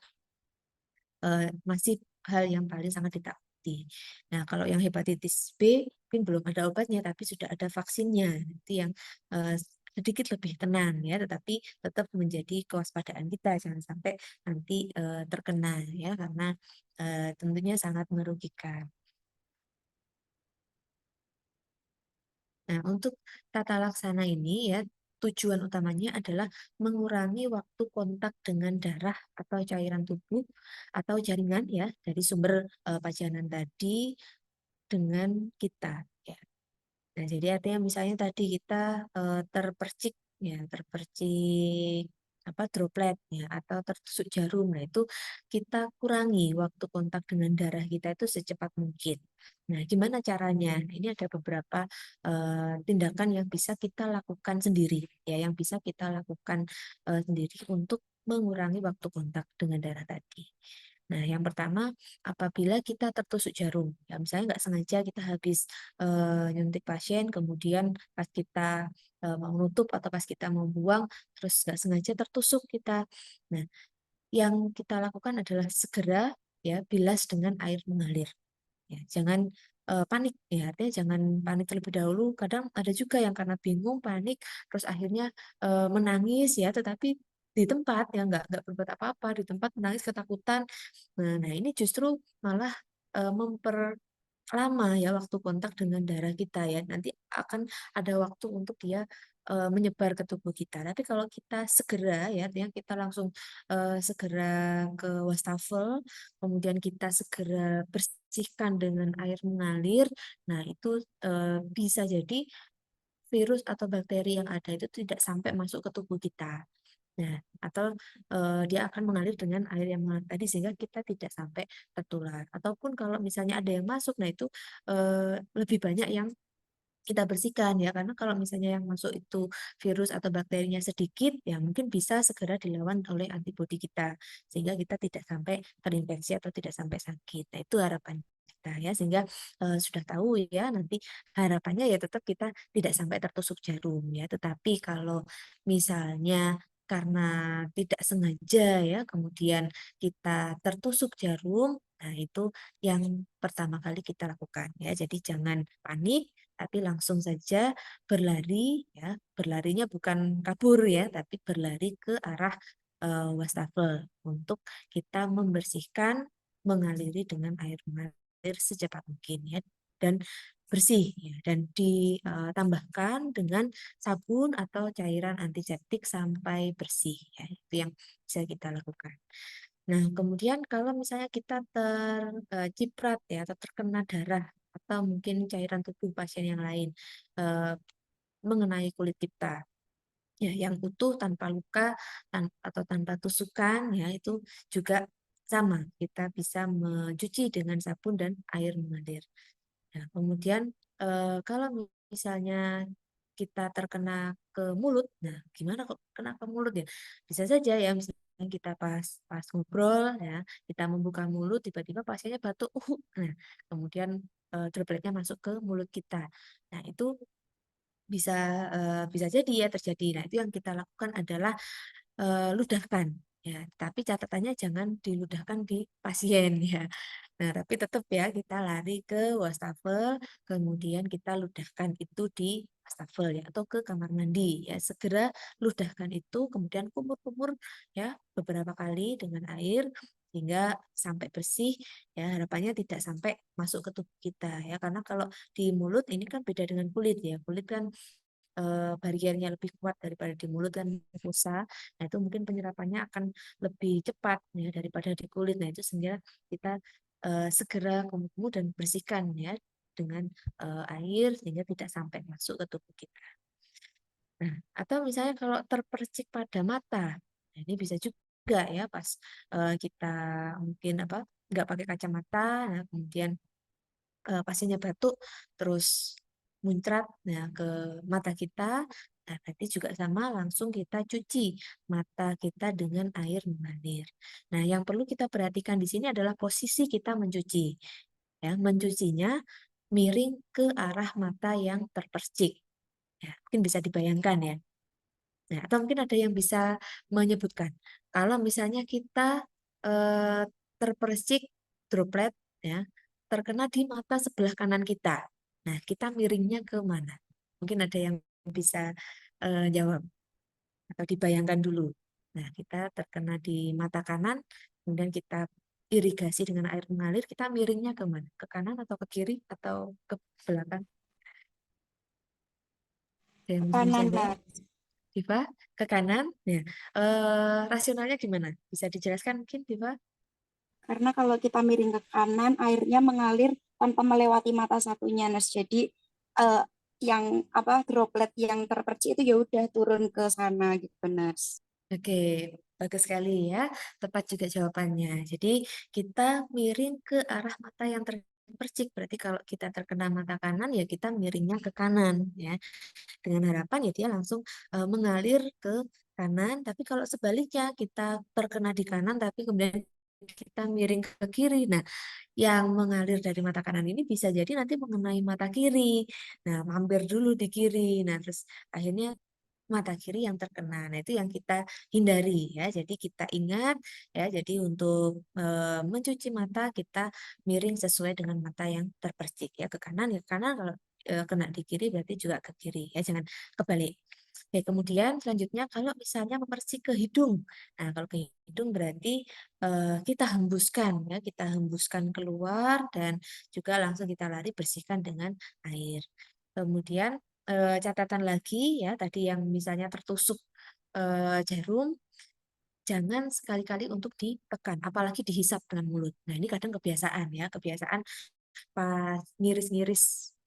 masih hal yang paling sangat ditakuti. Nah, kalau yang hepatitis B mungkin belum ada obatnya, tapi sudah ada vaksinnya. Itu yang eh, sedikit lebih tenang ya, tetapi tetap menjadi kewaspadaan kita, jangan sampai nanti terkena ya, karena tentunya sangat merugikan. Nah, untuk tata laksana ini ya, tujuan utamanya adalah mengurangi waktu kontak dengan darah atau cairan tubuh atau jaringan ya dari sumber pajanan tadi dengan kita ya. Nah, jadi artinya misalnya tadi kita terpercik ya, terpercik apa droplet ya atau tertusuk jarum. Nah, itu kita kurangi waktu kontak dengan darah kita itu secepat mungkin. Nah, gimana caranya? Nah, ini ada beberapa tindakan yang bisa kita lakukan sendiri ya, yang bisa kita lakukan sendiri untuk mengurangi waktu kontak dengan darah tadi. Nah, yang pertama, apabila kita tertusuk jarum, ya misalnya nggak sengaja kita habis nyuntik pasien, kemudian pas kita mau nutup atau pas kita mau buang, terus nggak sengaja tertusuk kita. Nah, yang kita lakukan adalah segera ya bilas dengan air mengalir. Ya, jangan panik ya, artinya jangan panik terlebih dahulu. Kadang ada juga yang karena bingung, panik, terus akhirnya menangis ya, tetapi di tempat ya nggak berbuat apa-apa, di tempat menangis ketakutan. Nah, ini justru malah memperlama ya waktu kontak dengan darah kita ya. Nanti akan ada waktu untuk dia menyebar ke tubuh kita. Tapi kalau kita segera ya, artinya kita langsung segera ke wastafel, kemudian kita segera bersihkan dengan air mengalir. Nah, itu bisa jadi virus atau bakteri yang ada itu tidak sampai masuk ke tubuh kita. Nah, atau dia akan mengalir dengan air yang mengalir tadi sehingga kita tidak sampai tertular. Ataupun kalau misalnya ada yang masuk, nah itu lebih banyak yang kita bersihkan ya, karena kalau misalnya yang masuk itu virus atau bakterinya sedikit ya mungkin bisa segera dilawan oleh antibodi kita sehingga kita tidak sampai terinfeksi atau tidak sampai sakit. Nah itu harapan kita ya, sehingga sudah tahu ya, nanti harapannya ya tetap kita tidak sampai tertusuk jarum ya, tetapi kalau misalnya karena tidak sengaja ya kemudian kita tertusuk jarum, nah itu yang pertama kali kita lakukan ya, jadi jangan panik tapi langsung saja berlari ya, berlarinya bukan kabur ya, tapi berlari ke arah wastafel untuk kita membersihkan, mengaliri dengan air mengalir secepat mungkin ya, dan bersih ya, dan ditambahkan dengan sabun atau cairan antiseptik sampai bersih ya, itu yang bisa kita lakukan. Nah, kemudian kalau misalnya kita terciprat ya atau terkena darah atau mungkin cairan tubuh pasien yang lain eh, mengenai kulit kita ya yang utuh tanpa luka atau tanpa tusukan ya, itu juga sama, kita bisa mencuci dengan sabun dan air mengalir. Nah, kemudian kalau misalnya kita terkena ke mulut, nah gimana kok kena ke mulut ya? Bisa saja ya misalnya kita pas pas ngobrol ya, kita membuka mulut tiba-tiba pasiennya batuk, nah kemudian dropletnya masuk ke mulut kita. Nah itu bisa bisa jadi ya terjadi. Nah itu yang kita lakukan adalah ludahkan ya, tapi catatannya jangan diludahkan di pasien ya. Nah, tapi tetap ya kita lari ke wastafel, kemudian kita ludahkan itu di wastafel ya atau ke kamar mandi ya. Segera ludahkan itu, kemudian kumur-kumur ya beberapa kali dengan air hingga sampai bersih ya. Harapannya tidak sampai masuk ke tubuh kita ya, karena kalau di mulut ini kan beda dengan kulit ya. Kulit kan bariernya lebih kuat daripada di mulut kan mucosa. Nah, itu mungkin penyerapannya akan lebih cepat ya daripada di kulit. Nah, itu sehingga kita segera kumur dan bersihkan ya dengan air sehingga tidak sampai masuk ke tubuh kita. Nah, atau misalnya kalau terpercik pada mata, nah ini bisa juga ya pas kita mungkin apa nggak pakai kacamata, nah kemudian pasiennya batuk terus muncrat ya ke mata kita, nah berarti juga sama langsung kita cuci mata kita dengan air mengalir. Nah, yang perlu kita perhatikan di sini adalah posisi kita mencuci. Ya, mencucinya miring ke arah mata yang terpercik. Ya, mungkin bisa dibayangkan ya. Nah, atau mungkin ada yang bisa menyebutkan, kalau misalnya kita eh, terpercik droplet ya, terkena di mata sebelah kanan kita. Nah, kita miringnya ke mana? Mungkin ada yang bisa jawab atau dibayangkan dulu. Nah, kita terkena di mata kanan, kemudian kita irigasi dengan air mengalir, kita miringnya ke mana? Ke kanan atau ke kiri atau ke belakang? Ada yang bisa Kanan, jawab? Nat. Diva, ke kanan. Ya. Rasionalnya gimana? Bisa dijelaskan mungkin, Diva? Karena kalau kita miring ke kanan, airnya mengalir tanpa melewati mata satunya, Nas. Jadi eh, yang apa droplet yang terpercik itu ya udah turun ke sana gitu, Nas. Oke, bagus sekali ya. Tepat juga jawabannya. Jadi kita miring ke arah mata yang terpercik. Berarti kalau kita terkena mata kanan, ya kita miringnya ke kanan ya. Dengan harapan ya dia langsung mengalir ke kanan. Tapi kalau sebaliknya kita terkena di kanan, tapi kemudian kita miring ke kiri. Nah, yang mengalir dari mata kanan ini bisa jadi nanti mengenai mata kiri. Nah, mampir dulu di kiri. Nah, terus akhirnya mata kiri yang terkena. Nah, itu yang kita hindari ya. Jadi kita ingat ya, jadi untuk mencuci mata kita miring sesuai dengan mata yang terpercik ya, ke kanan ya ke kanan, kalau kena di kiri berarti juga ke kiri ya, jangan kebalik. Oke, kemudian selanjutnya kalau misalnya memercik ke hidung. Nah, kalau ke hidung berarti kita hembuskan ya, kita hembuskan keluar dan juga langsung kita lari bersihkan dengan air. Kemudian catatan lagi ya, tadi yang misalnya tertusuk jarum, jangan sekali-kali untuk ditekan, apalagi dihisap dengan mulut. Nah, ini kadang kebiasaan ya, kebiasaan pas ngiris-ngiris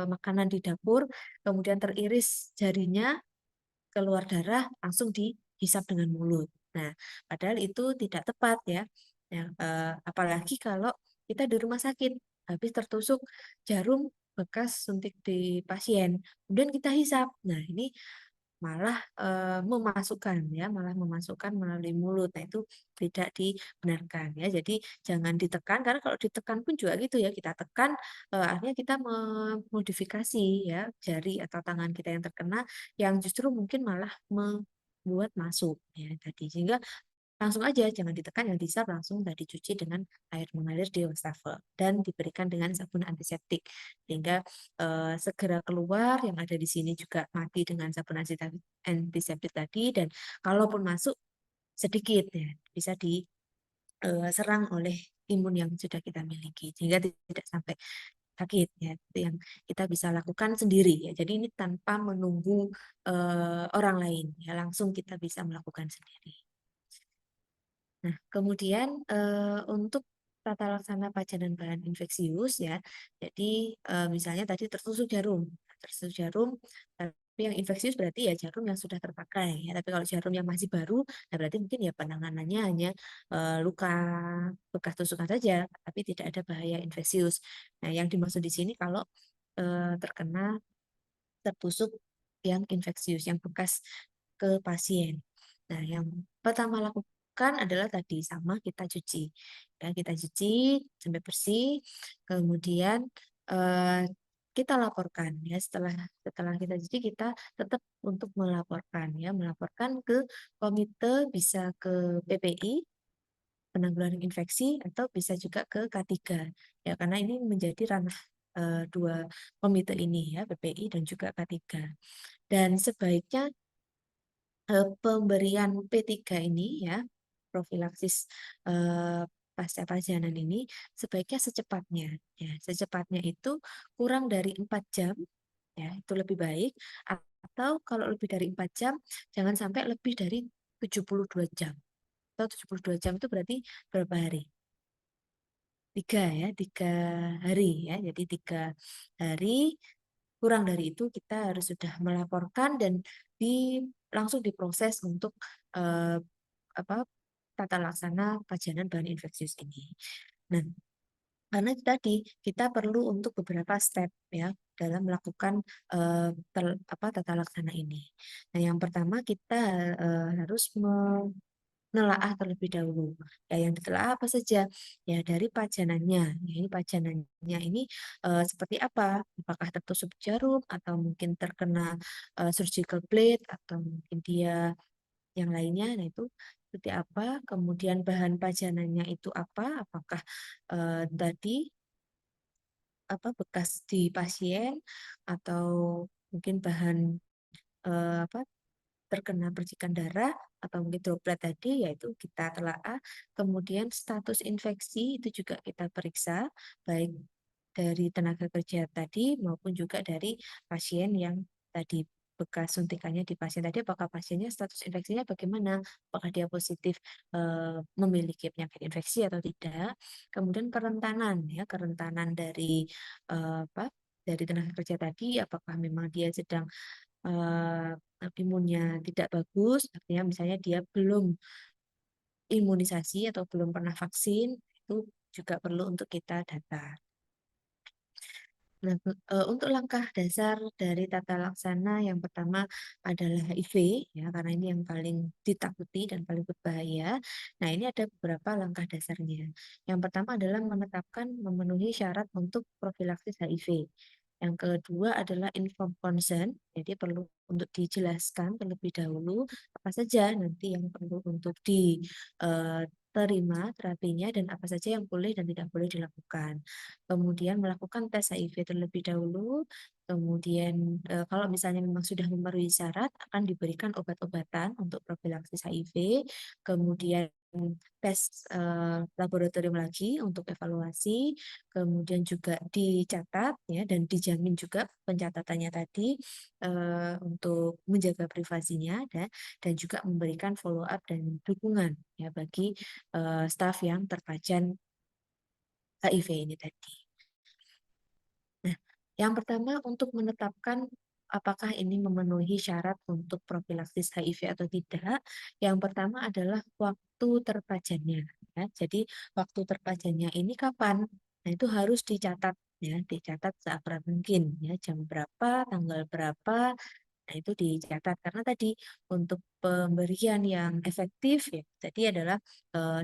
makanan di dapur, kemudian teriris jarinya, keluar darah, langsung dihisap dengan mulut. Nah, padahal itu tidak tepat ya. Ya, apalagi kalau kita di rumah sakit habis tertusuk jarum bekas suntik di pasien, kemudian kita hisap. Nah, ini malah memasukkan ya, malah memasukkan melalui mulut. Nah, itu tidak dibenarkan ya. Jadi jangan ditekan, karena kalau ditekan pun juga gitu ya, kita tekan akhirnya kita memodifikasi ya jari atau tangan kita yang terkena, yang justru mungkin malah membuat masuk ya tadi, sehingga langsung aja jangan ditekan, yang disap langsung tadi dicuci dengan air mengalir di wastafel dan diberikan dengan sabun antiseptik sehingga segera keluar, yang ada di sini juga mati dengan sabun antiseptik tadi, dan kalaupun masuk sedikit ya bisa diserang oleh imun yang sudah kita miliki sehingga tidak sampai sakit ya. Itu yang kita bisa lakukan sendiri ya. Jadi ini tanpa menunggu orang lain ya, langsung kita bisa melakukan sendiri. Nah, kemudian untuk tata laksana pajanan bahan infeksius ya. Jadi misalnya tadi tertusuk jarum, tapi yang infeksius berarti ya jarum yang sudah terpakai ya. Tapi kalau jarum yang masih baru, nah berarti mungkin ya penanganannya hanya luka bekas tusukan saja, tapi tidak ada bahaya infeksius. Nah, yang dimaksud di sini kalau terkena tertusuk yang infeksius, yang bekas ke pasien. Nah, yang pertama lakukan adalah tadi sama kita cuci. Ya, kita cuci sampai bersih, kemudian eh, kita laporkan ya setelah setelah kita cuci kita tetap untuk melaporkan ya melaporkan ke komite bisa ke PPI penanggulangan infeksi atau bisa juga ke K3 ya karena ini menjadi ranah dua komite ini ya PPI dan juga K3 dan sebaiknya pemberian P3 ini ya profilaksis eh, pasca pajanan ini sebaiknya secepatnya ya secepatnya itu kurang dari 4 jam ya itu lebih baik atau kalau lebih dari 4 jam jangan sampai lebih dari 72 jam atau 72 jam itu berarti berapa hari? 3 hari ya jadi 3 hari kurang dari itu kita harus sudah melaporkan dan di langsung diproses untuk eh, apa tata laksana pajanan bahan infeksius ini. Nah, karena itu tadi kita perlu untuk beberapa step ya dalam melakukan tata laksana ini. Nah, yang pertama kita harus menelaah terlebih dahulu. Ya, yang ditelaah apa saja? Ya, dari pajanannya. Ya, ini pajanannya ini seperti apa? Apakah tertusuk jarum atau mungkin terkena surgical blade atau mungkin dia yang lainnya. Nah, itu seperti apa? Kemudian bahan pajanannya itu apa? Apakah tadi bekas di pasien atau mungkin bahan apa terkena percikan darah atau mungkin droplet tadi yaitu kita telaah. Kemudian status infeksi itu juga kita periksa baik dari tenaga kerja tadi maupun juga dari pasien yang tadi bekas suntikannya di pasien tadi apakah pasiennya status infeksinya bagaimana apakah dia positif memiliki penyakit infeksi atau tidak kemudian kerentanan ya kerentanan dari apa dari tenaga kerja tadi apakah memang dia sedang eh, imunnya tidak bagus, artinya misalnya dia belum imunisasi atau belum pernah vaksin, itu juga perlu untuk kita data. Nah, untuk langkah dasar dari tata laksana yang pertama adalah HIV, ya, karena ini yang paling ditakuti dan paling berbahaya. Nah, ini ada beberapa langkah dasarnya. Yang pertama adalah menetapkan memenuhi syarat untuk profilaksis HIV. Yang kedua adalah informed consent, jadi perlu untuk dijelaskan terlebih dahulu apa saja nanti yang perlu untuk diterima terapinya dan apa saja yang boleh dan tidak boleh dilakukan. Kemudian melakukan tes HIV terlebih dahulu, kemudian kalau misalnya memang sudah memenuhi syarat akan diberikan obat-obatan untuk profilaksis HIV, kemudian tes laboratorium lagi untuk evaluasi, kemudian juga dicatat ya dan dijamin juga pencatatannya tadi untuk menjaga privasinya dan juga memberikan follow up dan dukungan ya bagi staf yang terpajan HIV ini tadi. Nah, yang pertama untuk menetapkan apakah ini memenuhi syarat untuk profilaksis HIV atau tidak, yang pertama adalah waktu terpajannya. Ya. Jadi waktu terpajannya ini kapan? Nah, itu harus dicatat ya, dicatat seakurat mungkin ya, jam berapa, tanggal berapa. Nah, itu dicatat karena tadi untuk pemberian yang efektif ya tadi adalah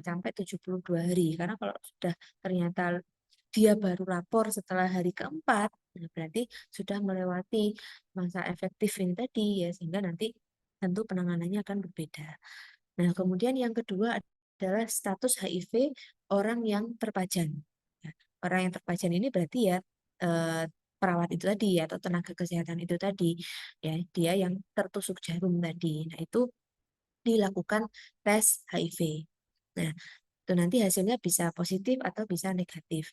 sampai 72 hari. Karena kalau sudah ternyata dia baru lapor setelah hari keempat, nah berarti sudah melewati masa efektif ini tadi ya, sehingga nanti tentu penanganannya akan berbeda. Nah, kemudian yang kedua adalah status HIV orang yang terpajan. Ya, orang yang terpajan ini berarti ya eh, perawat itu tadi ya, atau tenaga kesehatan itu tadi ya, dia yang tertusuk jarum tadi. Nah, itu dilakukan tes HIV. Nah, itu nanti hasilnya bisa positif atau bisa negatif.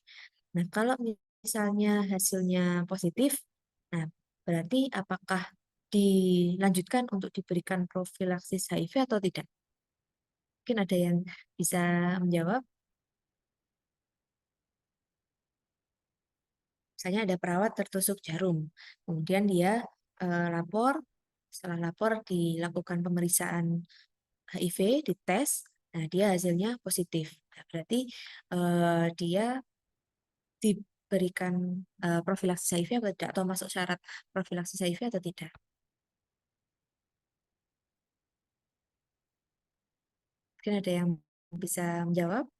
Nah, kalau misalnya hasilnya positif, nah berarti apakah dilanjutkan untuk diberikan profilaksis HIV atau tidak? Mungkin ada yang bisa menjawab. Misalnya ada perawat tertusuk jarum, kemudian dia lapor Setelah lapor dilakukan pemeriksaan HIV, dites, nah dia hasilnya positif. Nah, berarti dia diberikan profilaksis HIV atau tidak, atau masuk syarat profilaksis HIV atau tidak. Mungkin ada yang bisa menjawab?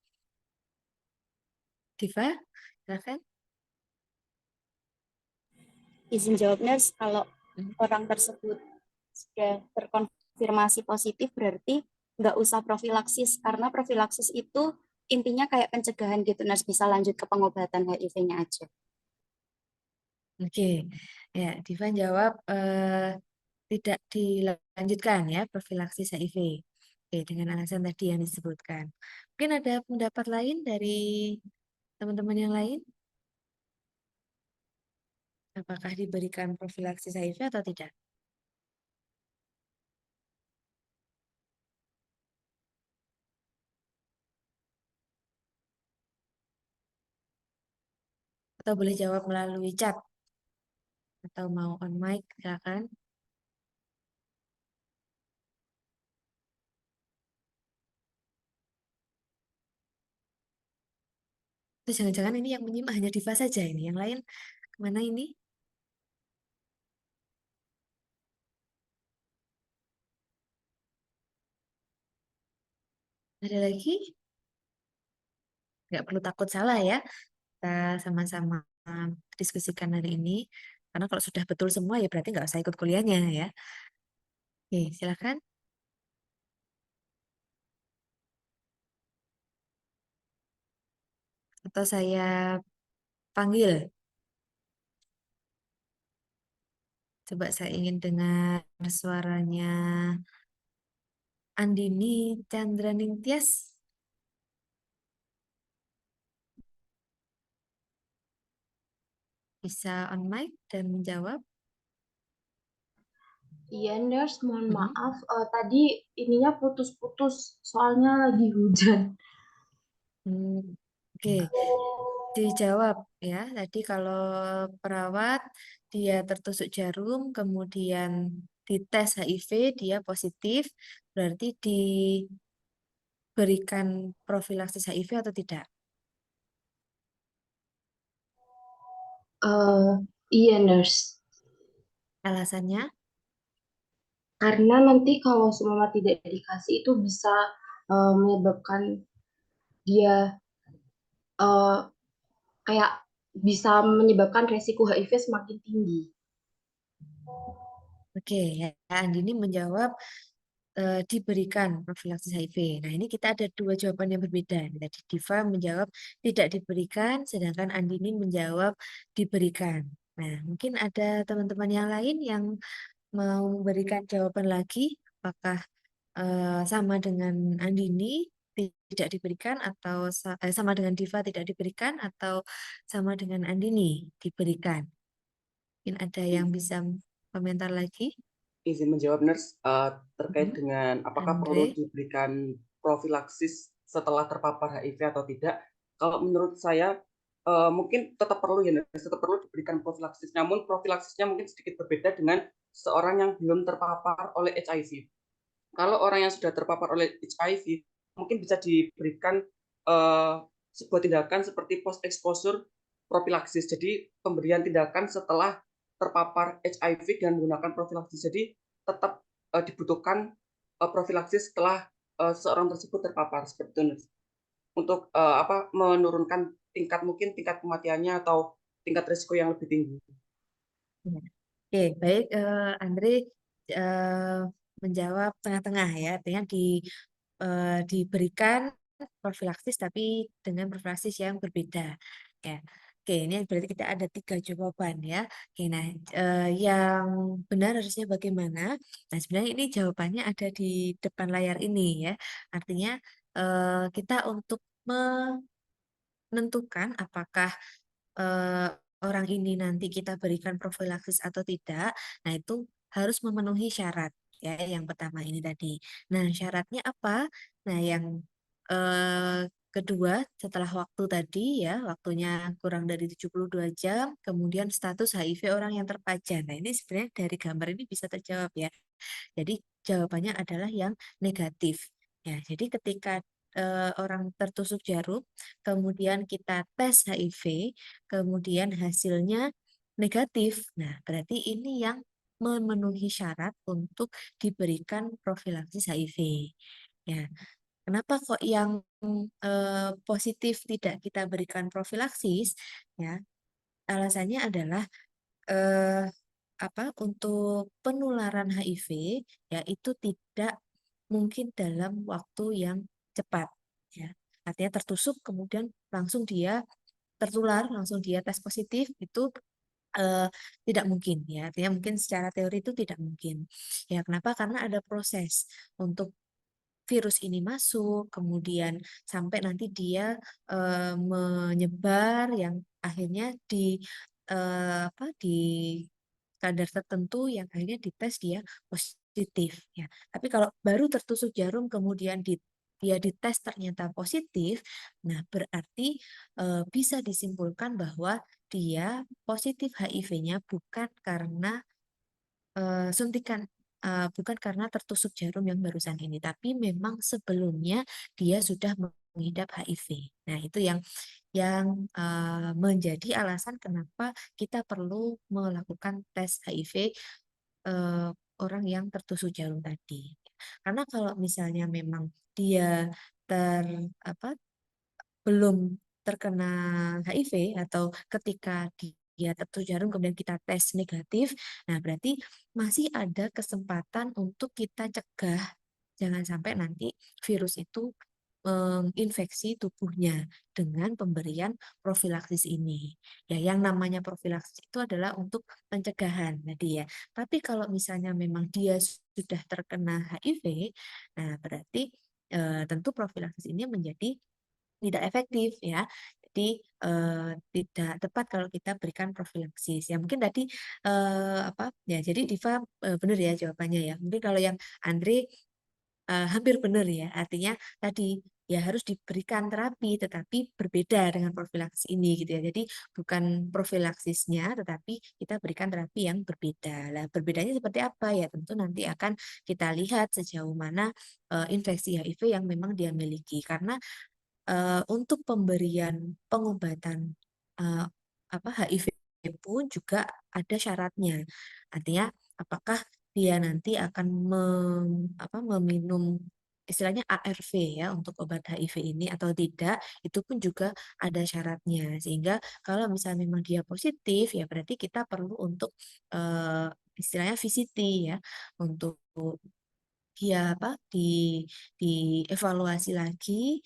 Diva, silakan. Izin jawab nurse, kalau Hmm. orang tersebut sudah terkonfirmasi positif berarti nggak usah profilaksis, karena profilaksis itu intinya kayak pencegahan gitu, nurse, bisa lanjut ke pengobatan HIV-nya aja. Oke, ya Diva jawab tidak dilanjutkan ya profilaksis HIV. Oke, dengan alasan tadi yang disebutkan. Mungkin ada pendapat lain dari teman-teman yang lain? Apakah diberikan profilaksis HIV atau tidak? Atau boleh jawab melalui chat? Atau mau on mic, silakan. Terus jangan-jangan ini yang menyimak hanya Diva saja ini. Yang lain kemana ini? Ada lagi? Nggak perlu takut salah ya. Kita sama-sama diskusikan hari ini. Karena kalau sudah betul semua ya berarti nggak usah ikut kuliahnya ya. Oke, silakan. Atau saya panggil. Coba saya ingin dengar suaranya Andini Chandraningtyas. Bisa on mic dan menjawab. Iya, nurse, mohon Mm-mm. maaf. Tadi ininya putus-putus, soalnya lagi hujan. Hmm, Oke, dijawab ya. Tadi kalau perawat dia tertusuk jarum, kemudian dites HIV, dia positif, berarti diberikan profilaksis HIV atau tidak? Eh, iya, nurse. Alasannya, Karena nanti kalau semua tidak dikasih itu bisa menyebabkan dia eh, kayak bisa menyebabkan resiko HIV semakin tinggi. oke ya, Andini menjawab diberikan profilaksis HIV. Nah, ini kita ada dua jawaban yang berbeda. Tadi Diva menjawab tidak diberikan, sedangkan Andini menjawab diberikan. Nah, mungkin ada teman-teman yang lain yang mau memberikan jawaban lagi, apakah sama dengan Andini tidak diberikan atau sama dengan Diva tidak diberikan atau sama dengan Andini diberikan. Mungkin ada yang bisa komentar lagi. Izin menjawab nurse terkait Mhm. dengan apakah perlu Andre. diberikan profilaksis setelah terpapar HIV atau tidak. Kalau menurut saya mungkin tetap perlu ya nurse, tetap perlu diberikan profilaksis. Namun profilaksisnya mungkin sedikit berbeda dengan seorang yang belum terpapar oleh HIV. Kalau orang yang sudah terpapar oleh HIV mungkin bisa diberikan sebuah tindakan seperti post exposure profilaksis. Jadi pemberian tindakan setelah terpapar HIV dan menggunakan profilaksis. Jadi tetap dibutuhkan profilaksis setelah seorang tersebut terpapar seperti itu untuk menurunkan tingkat kematiannya atau tingkat risiko yang lebih tinggi. Ya. Oke, baik Andre eh, menjawab tengah-tengah ya, artinya diberikan profilaksis tapi dengan profilaksis yang berbeda. Ya, oke ini berarti kita ada tiga jawaban ya. Oke, nah yang benar harusnya bagaimana? Nah sebenarnya ini jawabannya ada di depan layar ini ya. Artinya kita untuk menentukan apakah eh, orang ini nanti kita berikan profilaksis atau tidak, nah itu harus memenuhi syarat ya. Yang pertama ini tadi. Nah, syaratnya apa? Nah, yang kedua setelah waktu tadi ya, waktunya kurang dari 72 jam, kemudian status HIV orang yang terpajan. Nah, ini sebenarnya dari gambar ini bisa terjawab ya. Jadi jawabannya adalah yang negatif. Ya, jadi ketika orang tertusuk jarum, kemudian kita tes HIV, kemudian hasilnya negatif. Nah, berarti ini yang memenuhi syarat untuk diberikan profilaksis HIV. Ya, kenapa kok yang positif tidak kita berikan profilaksis? Ya, alasannya adalah eh, untuk penularan HIV ya itu tidak mungkin dalam waktu yang cepat ya. Artinya tertusuk kemudian langsung dia tertular, langsung dia tes positif itu eh, tidak mungkin ya. Artinya mungkin secara teori itu tidak mungkin. Ya, kenapa? Karena ada proses untuk virus ini masuk, kemudian sampai nanti dia menyebar yang akhirnya di kadar tertentu yang akhirnya dites dia positif ya. Tapi kalau baru tertusuk jarum kemudian dia dites ternyata positif, nah berarti bisa disimpulkan bahwa dia positif HIV-nya bukan karena suntikan, bukan karena tertusuk jarum yang barusan ini, tapi memang sebelumnya dia sudah mengidap HIV. Nah, itu yang menjadi alasan kenapa kita perlu melakukan tes HIV eh, orang yang tertusuk jarum tadi. Karena kalau misalnya memang dia ter apa belum terkena HIV atau ketika dia tertusuk jarum kemudian kita tes negatif, nah berarti masih ada kesempatan untuk kita cegah jangan sampai nanti virus itu menginfeksi tubuhnya dengan pemberian profilaksis ini. Ya, yang namanya profilaksis itu adalah untuk pencegahan tadi ya. Tapi kalau misalnya memang dia sudah terkena HIV, nah berarti tentu profilaksis ini menjadi tidak efektif ya. Jadi tidak tepat kalau kita berikan profilaksis. Ya mungkin tadi ya jadi Diva benar ya jawabannya ya. Mungkin kalau yang Andre hampir benar ya. Artinya tadi ya harus diberikan terapi tetapi berbeda dengan profilaksis ini gitu ya. Jadi bukan profilaksisnya tetapi kita berikan terapi yang berbeda. Lah berbedanya seperti apa ya? Tentu nanti akan kita lihat sejauh mana infeksi HIV yang memang dia miliki karena untuk pemberian pengobatan eh, HIV pun juga ada syaratnya. Artinya apakah dia nanti akan meminum istilahnya ARV ya untuk obat HIV ini atau tidak, itu pun juga ada syaratnya. Sehingga kalau misalnya memang dia positif ya berarti kita perlu untuk istilahnya VCT ya untuk dia dievaluasi lagi,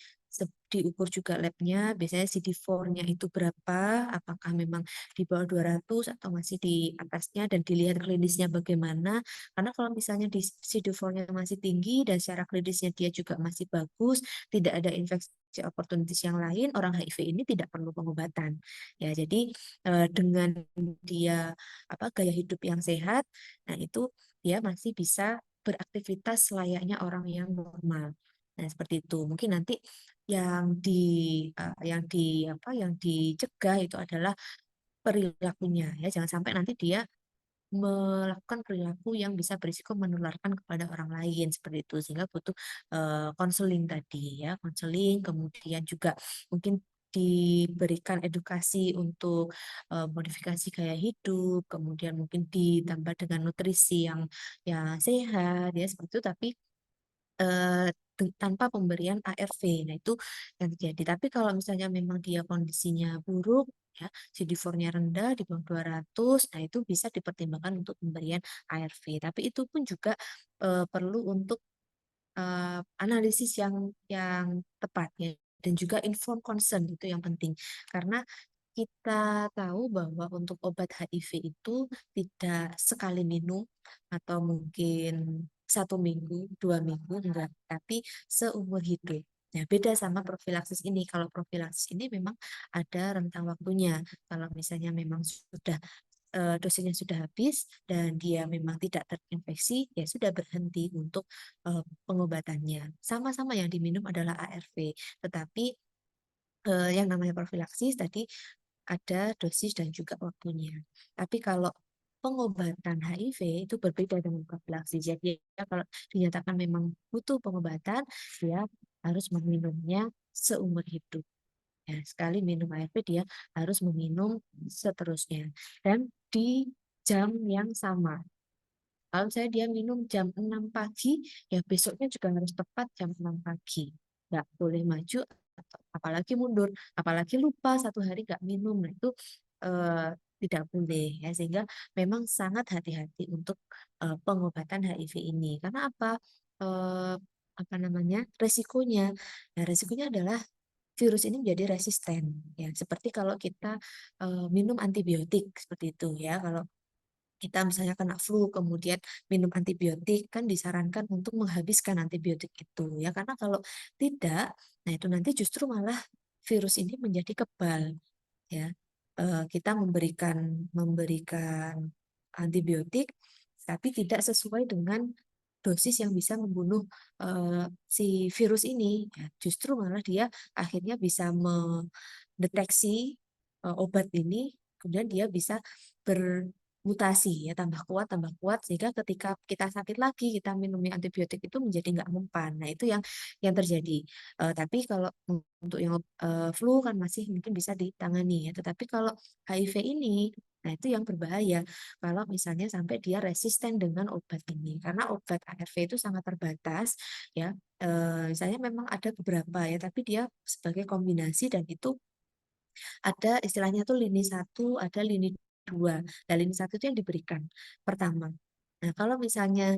diukur juga labnya, biasanya CD4-nya itu berapa, apakah memang di bawah 200 atau masih di atasnya, dan dilihat klinisnya bagaimana. Karena kalau misalnya di CD4-nya masih tinggi dan secara klinisnya dia juga masih bagus, tidak ada infeksi opportunities yang lain, orang HIV ini tidak perlu pengobatan. Ya, jadi dengan dia gaya hidup yang sehat, nah itu dia masih bisa beraktivitas layaknya orang yang normal. Nah, seperti itu. Mungkin nanti yang di yang dicegah itu adalah perilakunya ya. Jangan sampai nanti dia melakukan perilaku yang bisa berisiko menularkan kepada orang lain seperti itu sehingga butuh konseling tadi ya, konseling kemudian juga mungkin diberikan edukasi untuk modifikasi gaya hidup, kemudian mungkin ditambah dengan nutrisi yang sehat ya seperti itu tapi eh, tanpa pemberian ARV. Nah, itu yang terjadi. Tapi kalau misalnya memang dia kondisinya buruk, ya, CD4-nya rendah di bawah 200, nah itu bisa dipertimbangkan untuk pemberian ARV. Tapi itu pun juga perlu untuk analisis yang tepat ya dan juga informed consent itu yang penting. Karena kita tahu bahwa untuk obat HIV itu tidak sekali minum atau mungkin 1 minggu, 2 minggu, enggak, tapi seumur hidup. Nah, beda sama profilaksis ini. Kalau profilaksis ini memang ada rentang waktunya. Kalau misalnya memang sudah dosisnya sudah habis dan dia memang tidak terinfeksi, ya sudah berhenti untuk pengobatannya. Sama-sama yang diminum adalah ARV, tetapi yang namanya profilaksis tadi ada dosis dan juga waktunya. Tapi kalau pengobatan HIV itu berbeda dengan profilaksis. Jadi ya, kalau dinyatakan memang butuh pengobatan, dia harus meminumnya seumur hidup. Ya, sekali minum ARV dia harus meminum seterusnya dan di jam yang sama. Kalau saya dia minum jam 6 pagi, ya besoknya juga harus tepat jam 6 pagi. Nggak boleh maju, apalagi mundur, apalagi lupa satu hari nggak minum. Nah, itu tidak boleh ya, sehingga memang sangat hati-hati untuk pengobatan HIV ini. Karena apa? Eh, apa namanya? Resikonya. Nah, resikonya adalah virus ini menjadi resisten ya, seperti kalau kita minum antibiotik seperti itu ya. Kalau kita misalnya kena flu kemudian minum antibiotik, kan disarankan untuk menghabiskan antibiotik itu ya, karena kalau tidak, nah itu nanti justru malah virus ini menjadi kebal ya. Kita memberikan antibiotik tapi tidak sesuai dengan dosis yang bisa membunuh si virus ini ya. Justru malah dia akhirnya bisa mendeteksi obat ini, kemudian dia bisa bermutasi ya, tambah kuat sehingga ketika kita sakit lagi kita minum antibiotik itu menjadi nggak mempan. Nah itu yang terjadi. Tapi kalau untuk yang flu kan masih mungkin bisa ditangani ya, tetapi kalau HIV ini, nah itu yang berbahaya kalau misalnya sampai dia resisten dengan obat ini, karena obat ARV itu sangat terbatas ya. Misalnya memang ada beberapa ya, tapi dia sebagai kombinasi, dan itu ada istilahnya tuh lini 1, ada lini 2. Nah, lini 1 itu yang diberikan pertama. Nah, kalau misalnya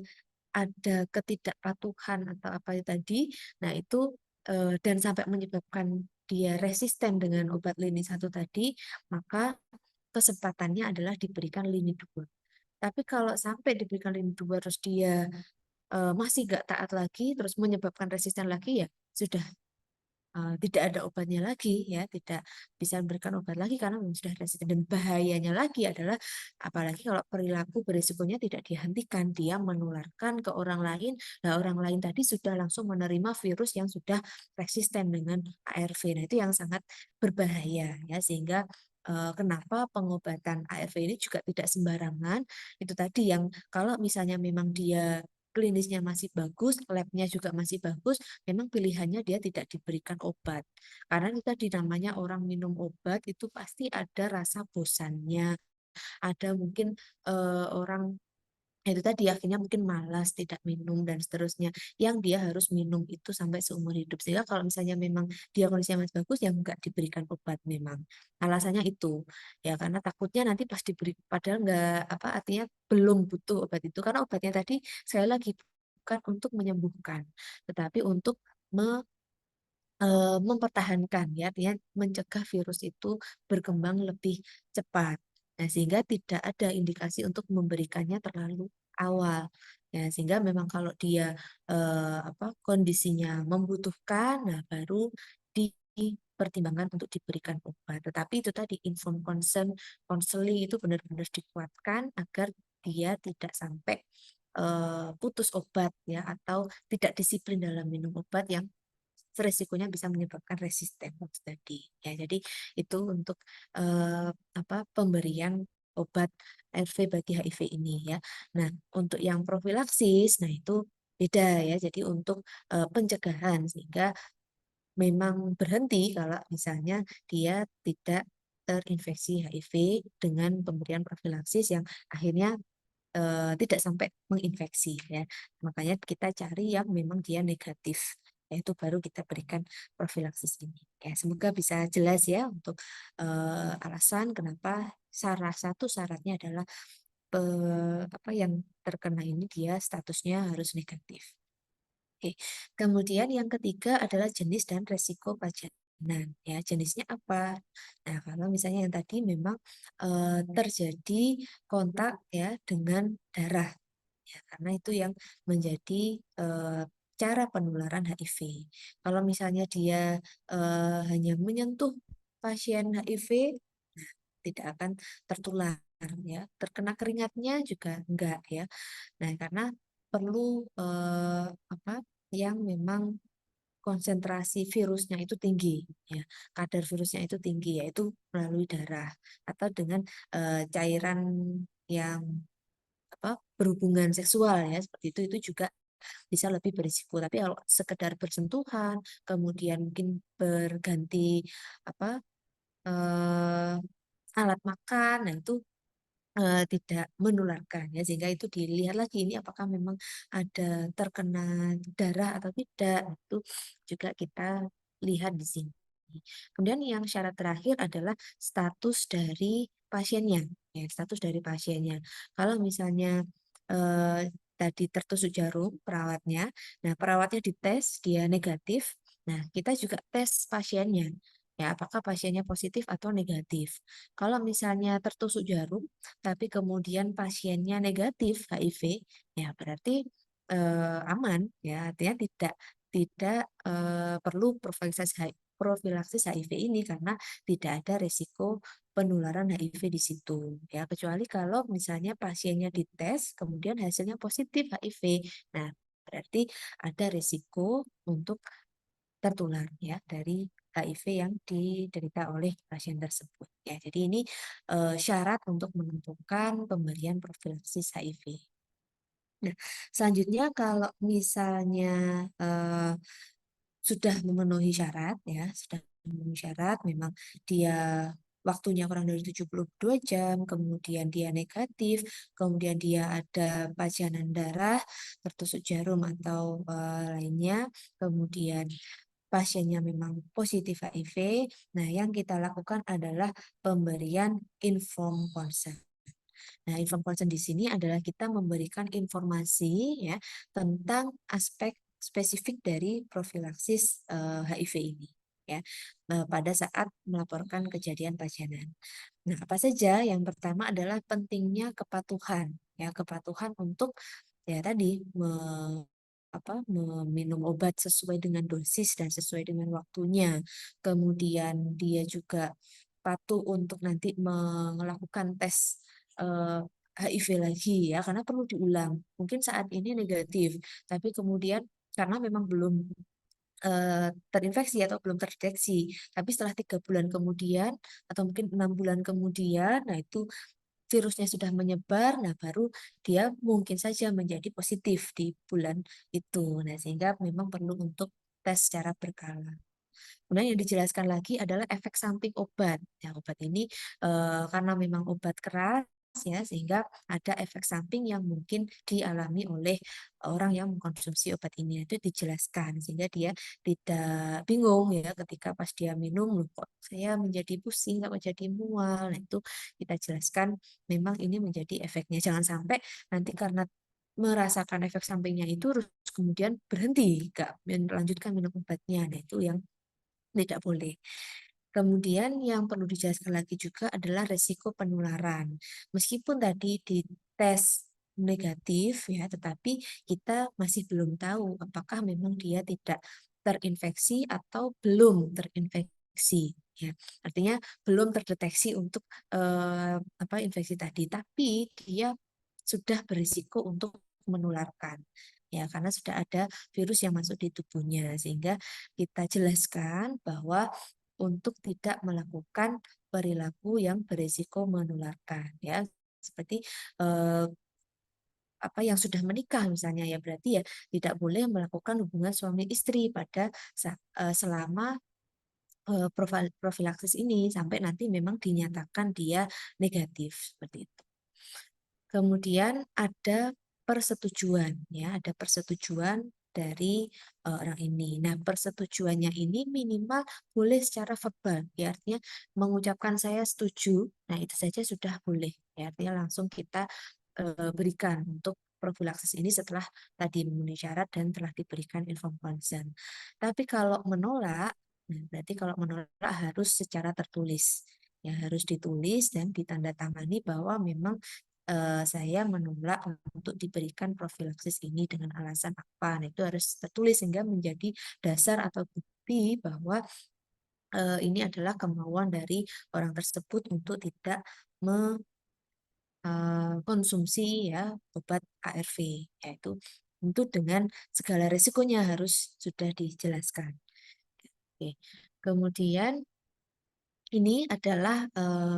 ada ketidakpatuhan atau apa itu tadi, nah itu dan sampai menyebabkan dia resisten dengan obat lini 1 tadi, maka kesempatannya adalah diberikan lini 2. Tapi kalau sampai diberikan lini 2 terus dia masih nggak taat lagi, terus menyebabkan resisten lagi, ya sudah tidak ada obatnya lagi ya, tidak bisa memberikan obat lagi karena memang sudah resisten. Dan bahayanya lagi adalah apalagi kalau perilaku berisikonya tidak dihentikan, dia menularkan ke orang lain. Nah, orang lain tadi sudah langsung menerima virus yang sudah resisten dengan ARV. Nah, itu yang sangat berbahaya ya, sehingga kenapa pengobatan ARV ini juga tidak sembarangan. Itu tadi yang kalau misalnya memang dia klinisnya masih bagus, labnya juga masih bagus, memang pilihannya dia tidak diberikan obat. Karena itu tadi namanya orang minum obat itu pasti ada rasa bosannya, ada mungkin orang itu tadi akhirnya mungkin malas tidak minum dan seterusnya, yang dia harus minum itu sampai seumur hidup. Sehingga kalau misalnya memang dia kondisinya masih bagus, ya enggak diberikan obat memang. Alasannya itu ya, karena takutnya nanti pas diberi, padahal enggak apa, artinya belum butuh obat itu, karena obatnya tadi sekali lagi bukan untuk menyembuhkan, tetapi untuk mempertahankan ya, artinya mencegah virus itu berkembang lebih cepat. Nah, sehingga tidak ada indikasi untuk memberikannya terlalu awal. Ya, sehingga memang kalau dia kondisinya membutuhkan, nah baru dipertimbangkan untuk diberikan obat. Tetapi itu tadi informed consent, counseling itu benar-benar dikuatkan agar dia tidak sampai putus obat ya, atau tidak disiplin dalam minum obat yang resikonya bisa menyebabkan resisten tadi ya. Jadi itu untuk pemberian obat ARV bagi HIV ini ya. Nah, untuk yang profilaksis, nah itu beda ya. Jadi untuk pencegahan, sehingga memang berhenti kalau misalnya dia tidak terinfeksi HIV dengan pemberian profilaksis yang akhirnya tidak sampai menginfeksi ya. Makanya kita cari yang memang dia negatif, yaitu baru kita berikan profilaksis ini. Ya, semoga bisa jelas ya untuk alasan kenapa salah satu syaratnya adalah apa yang terkena ini dia statusnya harus negatif. Oke. Kemudian yang ketiga adalah jenis dan resiko pajanan. Ya, jenisnya apa? Nah, kalau misalnya yang tadi memang terjadi kontak ya dengan darah, ya, karena itu yang menjadi cara penularan HIV. Kalau misalnya dia hanya menyentuh pasien HIV, nah, tidak akan tertular ya. Terkena keringatnya juga enggak ya. Nah, karena perlu yang memang konsentrasi virusnya itu tinggi ya, kadar virusnya itu tinggi, yaitu melalui darah atau dengan cairan yang berhubungan seksual ya seperti itu juga bisa lebih berisiko. Tapi kalau sekedar bersentuhan, kemudian mungkin berganti apa alat makan, nah itu tidak menularkan ya, sehingga itu dilihat lagi ini apakah memang ada terkena darah atau tidak, itu juga kita lihat di sini. Kemudian yang syarat terakhir adalah status dari pasiennya, ya status dari pasiennya. Kalau misalnya tadi tertusuk jarum perawatnya, nah perawatnya dites dia negatif, nah kita juga tes pasiennya. Ya, apakah pasiennya positif atau negatif. Kalau misalnya tertusuk jarum, tapi kemudian pasiennya negatif HIV, ya berarti aman, ya artinya tidak perlu profilaksis HIV ini karena tidak ada resiko penularan HIV di situ. Ya kecuali kalau misalnya pasiennya dites, kemudian hasilnya positif HIV, nah berarti ada resiko untuk tertular ya dari HIV yang diderita oleh pasien tersebut. Ya, jadi ini syarat untuk menentukan pemberian profilaksis HIV. Nah, selanjutnya kalau misalnya sudah memenuhi syarat ya, sudah memenuhi syarat, memang dia waktunya kurang dari 72 jam, kemudian dia negatif, kemudian dia ada pajanan darah, tertusuk jarum atau lainnya, kemudian pasiennya memang positif HIV. Nah, yang kita lakukan adalah pemberian informed consent. Nah, informed consent di sini adalah kita memberikan informasi ya tentang aspek spesifik dari profilaksis HIV ini ya pada saat melaporkan kejadian pajanan. Nah, apa saja? Yang pertama adalah pentingnya kepatuhan ya, kepatuhan untuk ya tadi meminum obat sesuai dengan dosis dan sesuai dengan waktunya. Kemudian dia juga patuh untuk nanti melakukan tes HIV lagi ya, karena perlu diulang. Mungkin saat ini negatif, tapi kemudian karena memang belum terinfeksi atau belum terdeteksi, tapi setelah 3 bulan kemudian atau mungkin 6 bulan kemudian, nah itu virusnya sudah menyebar, nah baru dia mungkin saja menjadi positif di bulan itu. Nah, sehingga memang perlu untuk tes secara berkala. Kemudian yang dijelaskan lagi adalah efek samping obat. Ya, obat ini karena memang obat keras ya, sehingga ada efek samping yang mungkin dialami oleh orang yang mengkonsumsi obat ini. Itu dijelaskan sehingga dia tidak bingung ya ketika pas dia minum, loh kok saya menjadi pusing, kok menjadi mual. Nah, itu kita jelaskan memang ini menjadi efeknya. Jangan sampai nanti karena merasakan efek sampingnya itu terus kemudian berhenti, nggak melanjutkan minum obatnya. Nah, itu yang tidak boleh. Kemudian yang perlu dijelaskan lagi juga adalah resiko penularan. Meskipun tadi dites negatif ya, tetapi kita masih belum tahu apakah memang dia tidak terinfeksi atau belum terinfeksi. Ya, artinya belum terdeteksi untuk infeksi tadi, tapi dia sudah berisiko untuk menularkan. Ya, karena sudah ada virus yang masuk di tubuhnya, sehingga kita jelaskan bahwa untuk tidak melakukan perilaku yang berisiko menularkan ya, seperti yang sudah menikah misalnya, ya berarti ya tidak boleh melakukan hubungan suami istri pada selama profilaksis ini sampai nanti memang dinyatakan dia negatif seperti itu. Kemudian ada persetujuan ya, ada persetujuan dari orang ini. Nah, persetujuannya ini minimal boleh secara verbal, ya artinya mengucapkan saya setuju. Nah, itu saja sudah boleh. Ya, artinya langsung kita berikan untuk profilaksis ini setelah tadi memenuhi syarat dan telah diberikan informed consent. Tapi kalau menolak, nah berarti kalau menolak harus secara tertulis. Ya, harus ditulis dan ditandatangani bahwa memang saya menolak untuk diberikan profilaksis ini dengan alasan apa. Nah, itu harus tertulis sehingga menjadi dasar atau bukti bahwa ini adalah kemauan dari orang tersebut untuk tidak mengkonsumsi ya obat ARV, yaitu tentu dengan segala risikonya harus sudah dijelaskan. Oke. Kemudian ini adalah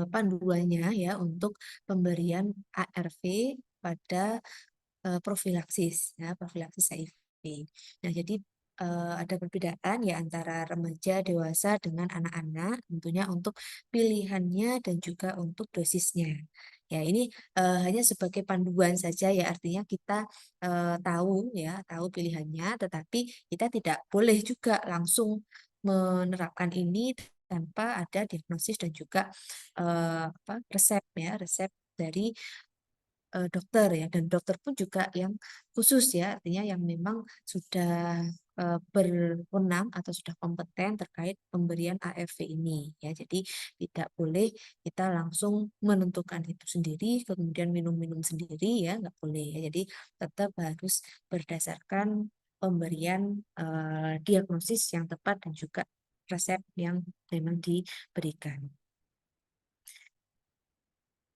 panduannya ya untuk pemberian ARV pada profilaksis ya, profilaksis HIV. Nah, jadi ada perbedaan ya antara remaja, dewasa dengan anak-anak tentunya untuk pilihannya dan juga untuk dosisnya. Ya, ini hanya sebagai panduan saja ya, artinya kita tahu ya, tahu pilihannya, tetapi kita tidak boleh juga langsung menerapkan ini tanpa ada diagnosis dan juga resep ya, resep dari dokter ya, dan dokter pun juga yang khusus ya, artinya yang memang sudah berwenang atau sudah kompeten terkait pemberian ARV ini ya. Jadi tidak boleh kita langsung menentukan itu sendiri kemudian minum-minum sendiri ya, nggak boleh ya. Jadi tetap harus berdasarkan pemberian diagnosis yang tepat dan juga resep yang memang diberikan.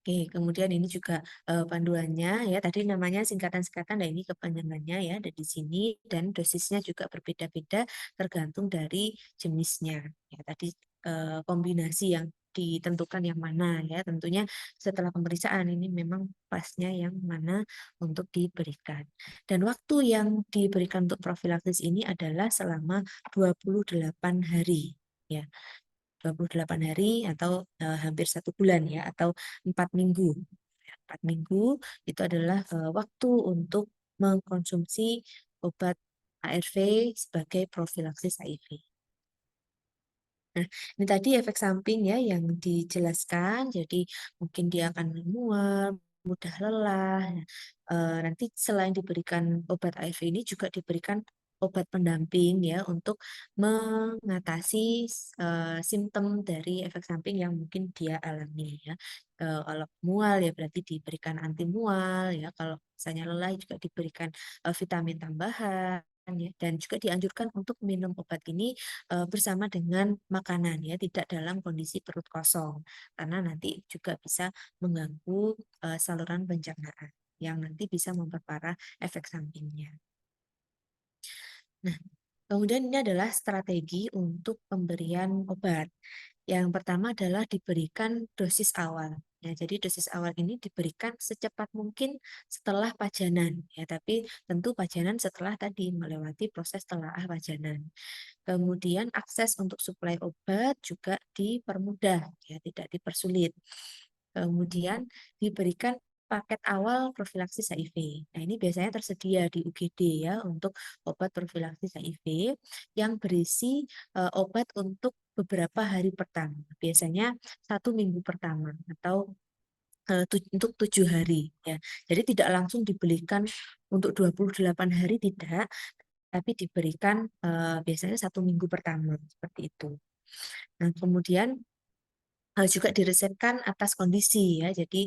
Oke, kemudian ini juga panduannya ya. Tadi namanya singkatan-singkatan, nah ini kepanjangannya ya ada di sini dan dosisnya juga berbeda-beda tergantung dari jenisnya. Ya, tadi kombinasi yang ditentukan yang mana ya. Tentunya setelah pemeriksaan ini memang pasnya yang mana untuk diberikan. Dan waktu yang diberikan untuk profilaksis ini adalah selama 28 hari ya. 28 hari atau hampir 1 bulan ya, atau 4 minggu. 4 minggu itu adalah waktu untuk mengkonsumsi obat ARV sebagai profilaksis HIV. Nah, ini tadi efek samping ya yang dijelaskan. Jadi mungkin dia akan mual, mudah lelah. Nah, nanti selain diberikan obat ARV ini juga diberikan obat pendamping ya untuk mengatasi simptom dari efek samping yang mungkin dia alami ya. Kalau mual ya berarti diberikan anti mual ya. Kalau misalnya lelah juga diberikan vitamin tambahan ya. Dan juga dianjurkan untuk minum obat ini bersama dengan makanan ya, tidak dalam kondisi perut kosong karena nanti juga bisa mengganggu saluran pencernaan yang nanti bisa memperparah efek sampingnya. Nah, kemudian ini adalah strategi untuk pemberian obat. Yang pertama adalah diberikan dosis awal. Ya, jadi dosis awal ini diberikan secepat mungkin setelah pajanan. Ya, tapi tentu pajanan setelah tadi melewati proses telaah pajanan. Kemudian akses untuk suplai obat juga dipermudah, ya, tidak dipersulit. Kemudian diberikan paket awal profilaksis HIV. Nah, ini biasanya tersedia di UGD ya untuk obat profilaksis HIV yang berisi obat untuk beberapa hari pertama. Biasanya 1 minggu pertama atau untuk 7 hari ya. Jadi tidak langsung dibelikan untuk 28 hari tidak, tapi diberikan biasanya 1 minggu pertama seperti itu. Nah, kemudian juga diresepkan atas kondisi ya. Jadi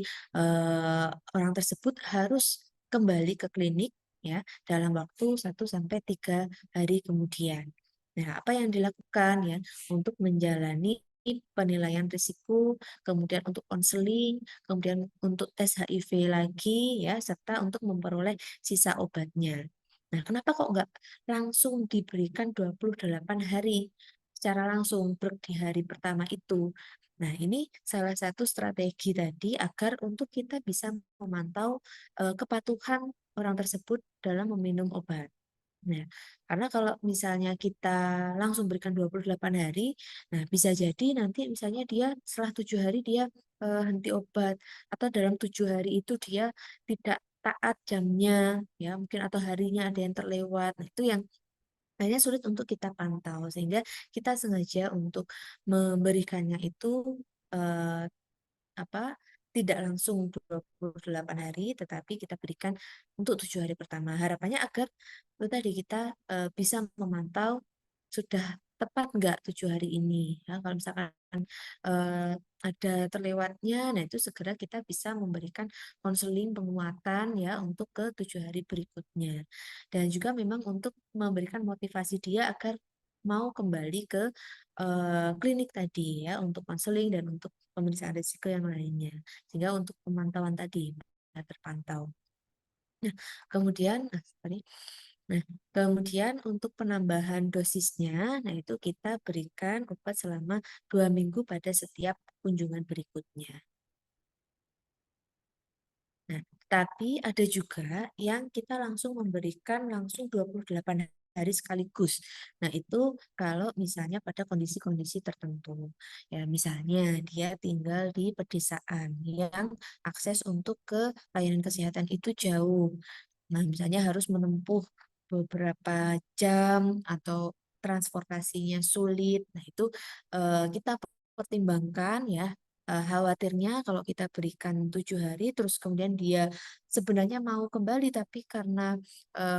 orang tersebut harus kembali ke klinik ya dalam waktu 1 sampai 3 hari kemudian. Nah, apa yang dilakukan ya untuk menjalani penilaian risiko, kemudian untuk konseling, kemudian untuk tes HIV lagi ya, serta untuk memperoleh sisa obatnya. Nah, kenapa kok nggak langsung diberikan 28 hari secara langsung di hari pertama itu? Nah, ini salah satu strategi tadi agar untuk kita bisa memantau kepatuhan orang tersebut dalam meminum obat. Nah, karena kalau misalnya kita langsung berikan 28 hari, nah bisa jadi nanti misalnya dia setelah 7 hari dia henti obat, atau dalam 7 hari itu dia tidak taat jamnya, ya mungkin atau harinya ada yang terlewat. Nah, itu yang hanya sulit untuk kita pantau, sehingga kita sengaja untuk memberikannya itu eh, apa tidak langsung 28 hari, tetapi kita berikan untuk 7 hari pertama. Harapannya agar itu tadi kita bisa memantau sudah tepat enggak 7 hari ini. Ya, kalau misalkan ada terlewatnya, nah itu segera kita bisa memberikan konseling penguatan ya untuk ke 7 hari berikutnya. Dan juga memang untuk memberikan motivasi dia agar mau kembali ke klinik tadi ya untuk konseling dan untuk pemeriksaan risiko yang lainnya. Sehingga untuk pemantauan tadi terpantau. Nah, kemudian Nah, kemudian untuk penambahan dosisnya, nah itu kita berikan obat selama 2 minggu pada setiap kunjungan berikutnya. Nah, tapi ada juga yang kita langsung memberikan langsung 28 hari sekaligus. Nah, itu kalau misalnya pada kondisi-kondisi tertentu. Ya, misalnya dia tinggal di pedesaan yang akses untuk ke layanan kesehatan itu jauh. Nah, misalnya harus menempuh beberapa jam atau transportasinya sulit. Nah, itu kita pertimbangkan ya. Khawatirnya kalau kita berikan 7 hari, terus kemudian dia sebenarnya mau kembali, tapi karena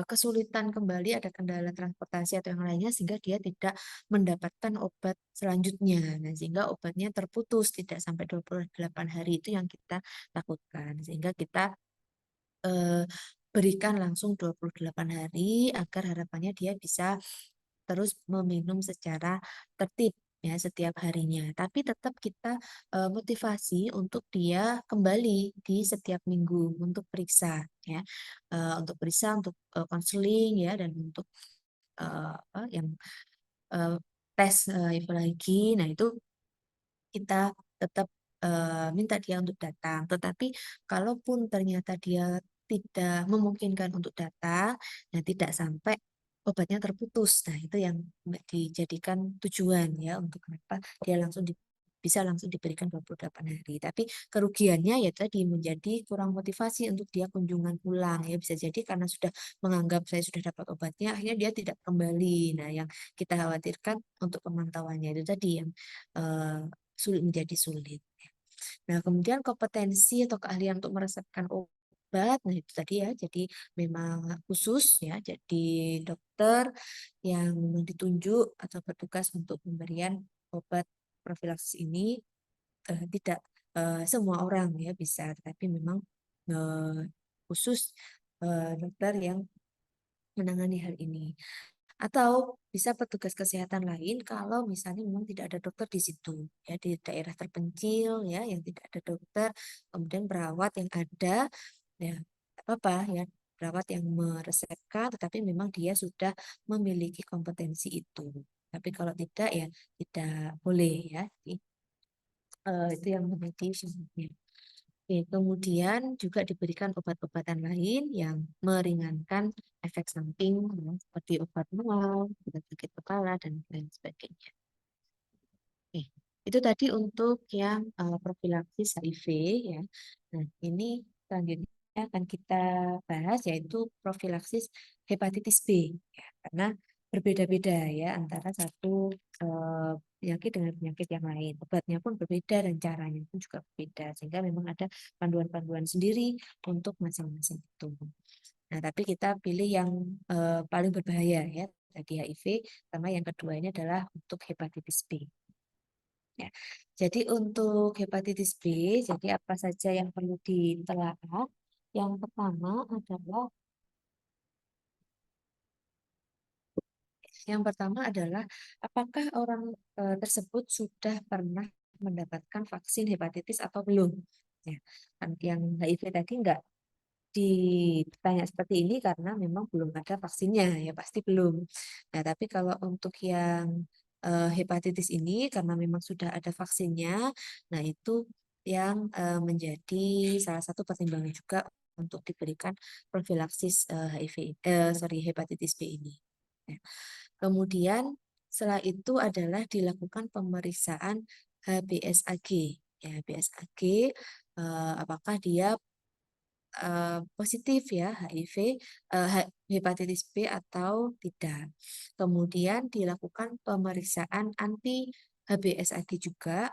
kesulitan kembali, ada kendala transportasi atau yang lainnya, sehingga dia tidak mendapatkan obat selanjutnya. Nah, sehingga obatnya terputus, tidak sampai 28 hari itu yang kita takutkan. Sehingga kita eh, berikan langsung 28 hari agar harapannya dia bisa terus meminum secara tertib ya setiap harinya. Tapi tetap kita motivasi untuk dia kembali di setiap minggu untuk periksa ya. Untuk periksa, untuk konseling ya, dan untuk apa yang eh, tes HIV lagi. Nah, itu kita tetap minta dia untuk datang. Tetapi kalaupun ternyata dia tidak memungkinkan untuk datang, nah tidak sampai obatnya terputus. Nah, itu yang dijadikan tujuan ya untuk kenapa dia langsung bisa langsung diberikan 28 hari. Tapi kerugiannya ya tadi menjadi kurang motivasi untuk dia kunjungan pulang ya, bisa jadi karena sudah menganggap saya sudah dapat obatnya, akhirnya dia tidak kembali. Nah, yang kita khawatirkan untuk pemantauannya itu tadi yang eh, menjadi sulit. Nah, kemudian kompetensi atau keahlian untuk meresepkan obat, nah itu tadi ya, jadi memang khusus ya, jadi dokter yang ditunjuk atau bertugas untuk pemberian obat profilaksis ini tidak semua orang ya bisa, tapi memang khusus dokter yang menangani hal ini. Atau bisa petugas kesehatan lain kalau misalnya memang tidak ada dokter di situ ya, di daerah terpencil ya yang tidak ada dokter, kemudian perawat yang ada ya apa ya, perawat yang meresepkan tetapi memang dia sudah memiliki kompetensi itu. Tapi kalau tidak ya tidak boleh ya. Jadi, itu yang menjadi syaratnya. Oke, kemudian juga diberikan obat-obatan lain yang meringankan efek samping ya, seperti obat mual, obat sakit kepala, dan lain sebagainya. Oke, itu tadi untuk yang profilaksis HIV ya. Nah, ini selanjutnya akan kita bahas yaitu profilaksis hepatitis B ya, karena berbeda-beda ya antara satu penyakit dengan penyakit yang lain. Obatnya pun berbeda dan caranya pun juga berbeda, sehingga memang ada panduan-panduan sendiri untuk masing-masing itu. Nah, tapi kita pilih yang paling berbahaya ya, tadi HIV, sama yang kedua ini adalah untuk hepatitis B. Ya. Jadi untuk hepatitis B, jadi apa saja yang perlu ditelaah? Yang pertama adalah apakah orang tersebut sudah pernah mendapatkan vaksin hepatitis atau belum? Ya, kan yang HIV tadi enggak ditanya seperti ini karena memang belum ada vaksinnya, ya pasti belum. Nah, tapi kalau untuk yang hepatitis ini karena memang sudah ada vaksinnya, nah itu yang menjadi salah satu pertimbangan juga untuk diberikan profilaksis hepatitis B ini. Ya. Kemudian setelah itu adalah dilakukan pemeriksaan HBsAg. Ya, HBsAg apakah dia positif ya HIV, hepatitis B atau tidak. Kemudian dilakukan pemeriksaan anti HBsAg juga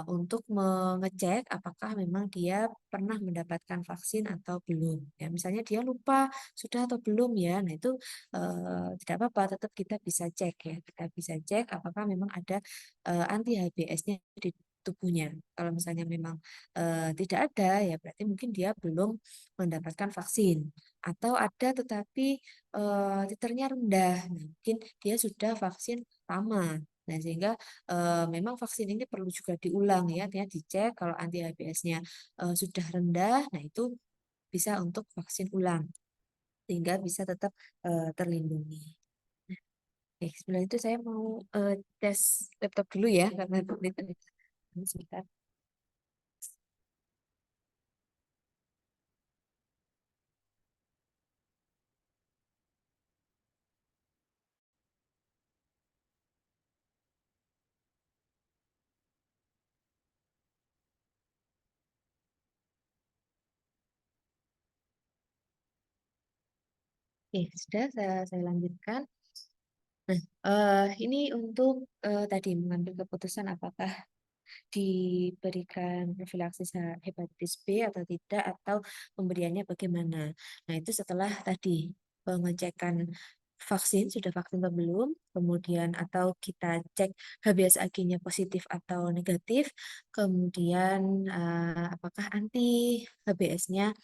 untuk mengecek apakah memang dia pernah mendapatkan vaksin atau belum. Ya, misalnya dia lupa sudah atau belum ya, nah itu tidak apa-apa, tetap kita bisa cek ya, kita bisa cek apakah memang ada anti HBs-nya di tubuhnya. Kalau misalnya memang tidak ada, ya berarti mungkin dia belum mendapatkan vaksin. Atau ada tetapi titernya rendah, nah, mungkin dia sudah vaksin lama. Nah, sehingga memang vaksin ini perlu juga diulang ya, artinya dicek kalau anti HBs-nya sudah rendah, nah itu bisa untuk vaksin ulang. sehingga bisa tetap terlindungi. Oke, sebelum itu saya mau tes laptop dulu ya, karena sebentar. Oke, sudah saya lanjutkan. Nah, ini untuk tadi mengambil keputusan apakah diberikan profilaksis hepatitis B atau tidak, atau pemberiannya bagaimana. Nah, itu setelah tadi pengecekan vaksin, sudah vaksin atau belum, kemudian atau kita cek HbSAg-nya positif atau negatif, kemudian apakah anti HbS-nya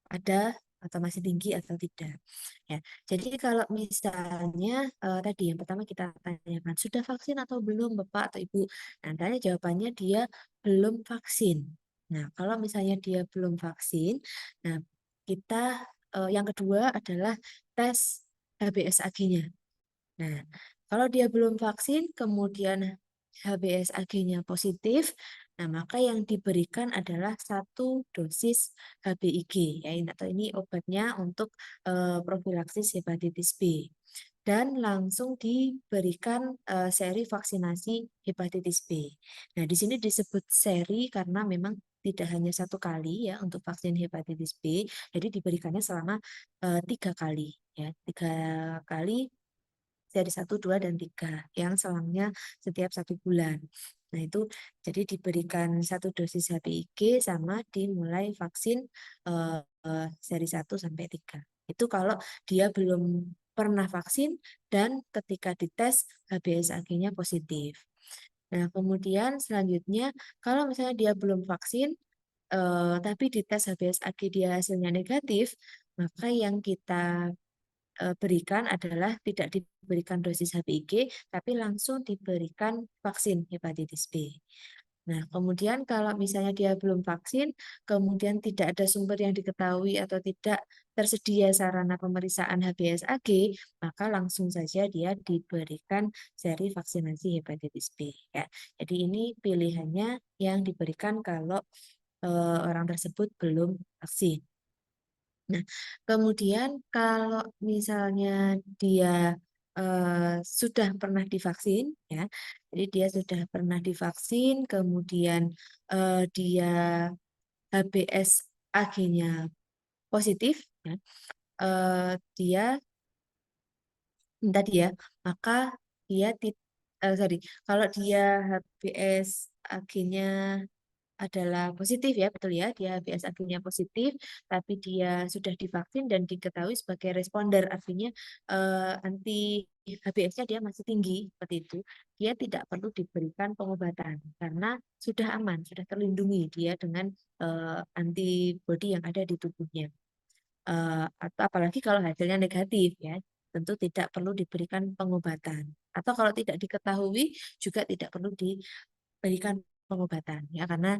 ada atau masih tinggi atau tidak. Ya, jadi kalau misalnya tadi yang pertama kita tanyakan sudah vaksin atau belum Bapak atau Ibu. Nah, tanya jawabannya dia belum vaksin. Nah, kalau misalnya dia belum vaksin, nah kita yang kedua adalah tes HbSAg-nya. Nah, kalau dia belum vaksin, kemudian HbSAg-nya positif, nah maka yang diberikan adalah 1 dosis HBIG, ya, atau ini obatnya untuk profilaksis hepatitis B. Dan langsung diberikan seri vaksinasi hepatitis B. Nah, di sini disebut seri karena memang tidak hanya 1 kali ya untuk vaksin hepatitis B, jadi diberikannya selama 3 kali, ya, 3 kali seri 1, 2, dan 3 yang selangnya setiap 1 bulan. Nah, itu jadi diberikan 1 dosis HPIG sama dimulai vaksin seri 1 sampai 3. Itu kalau dia belum pernah vaksin dan ketika dites HbSAg-nya positif. Nah, kemudian selanjutnya kalau misalnya dia belum vaksin tapi dites HbSAg dia hasilnya negatif, maka yang kita berikan adalah tidak diberikan dosis HPIG, tapi langsung diberikan vaksin hepatitis B. Nah, kemudian kalau misalnya dia belum vaksin, kemudian tidak ada sumber yang diketahui atau tidak tersedia sarana pemeriksaan HbSAg, maka langsung saja dia diberikan seri vaksinasi hepatitis B. Ya. Jadi ini pilihannya yang diberikan kalau orang tersebut belum vaksin. Nah, kemudian kalau misalnya dia sudah pernah divaksin, ya, jadi dia sudah pernah divaksin, kemudian dia HbSAg-nya positif, ya, dia tadi ya, maka dia sorry, kalau dia HbSAg-nya adalah positif ya, betul ya, dia HbSAg-nya positif, tapi dia sudah divaksin dan diketahui sebagai responder, artinya anti HbS-nya dia masih tinggi, seperti itu, dia tidak perlu diberikan pengobatan karena sudah aman, sudah terlindungi dia dengan antibodi yang ada di tubuhnya. Atau apalagi kalau hasilnya negatif ya, tentu tidak perlu diberikan pengobatan. Atau kalau tidak diketahui juga tidak perlu diberikan pengobatan ya, karena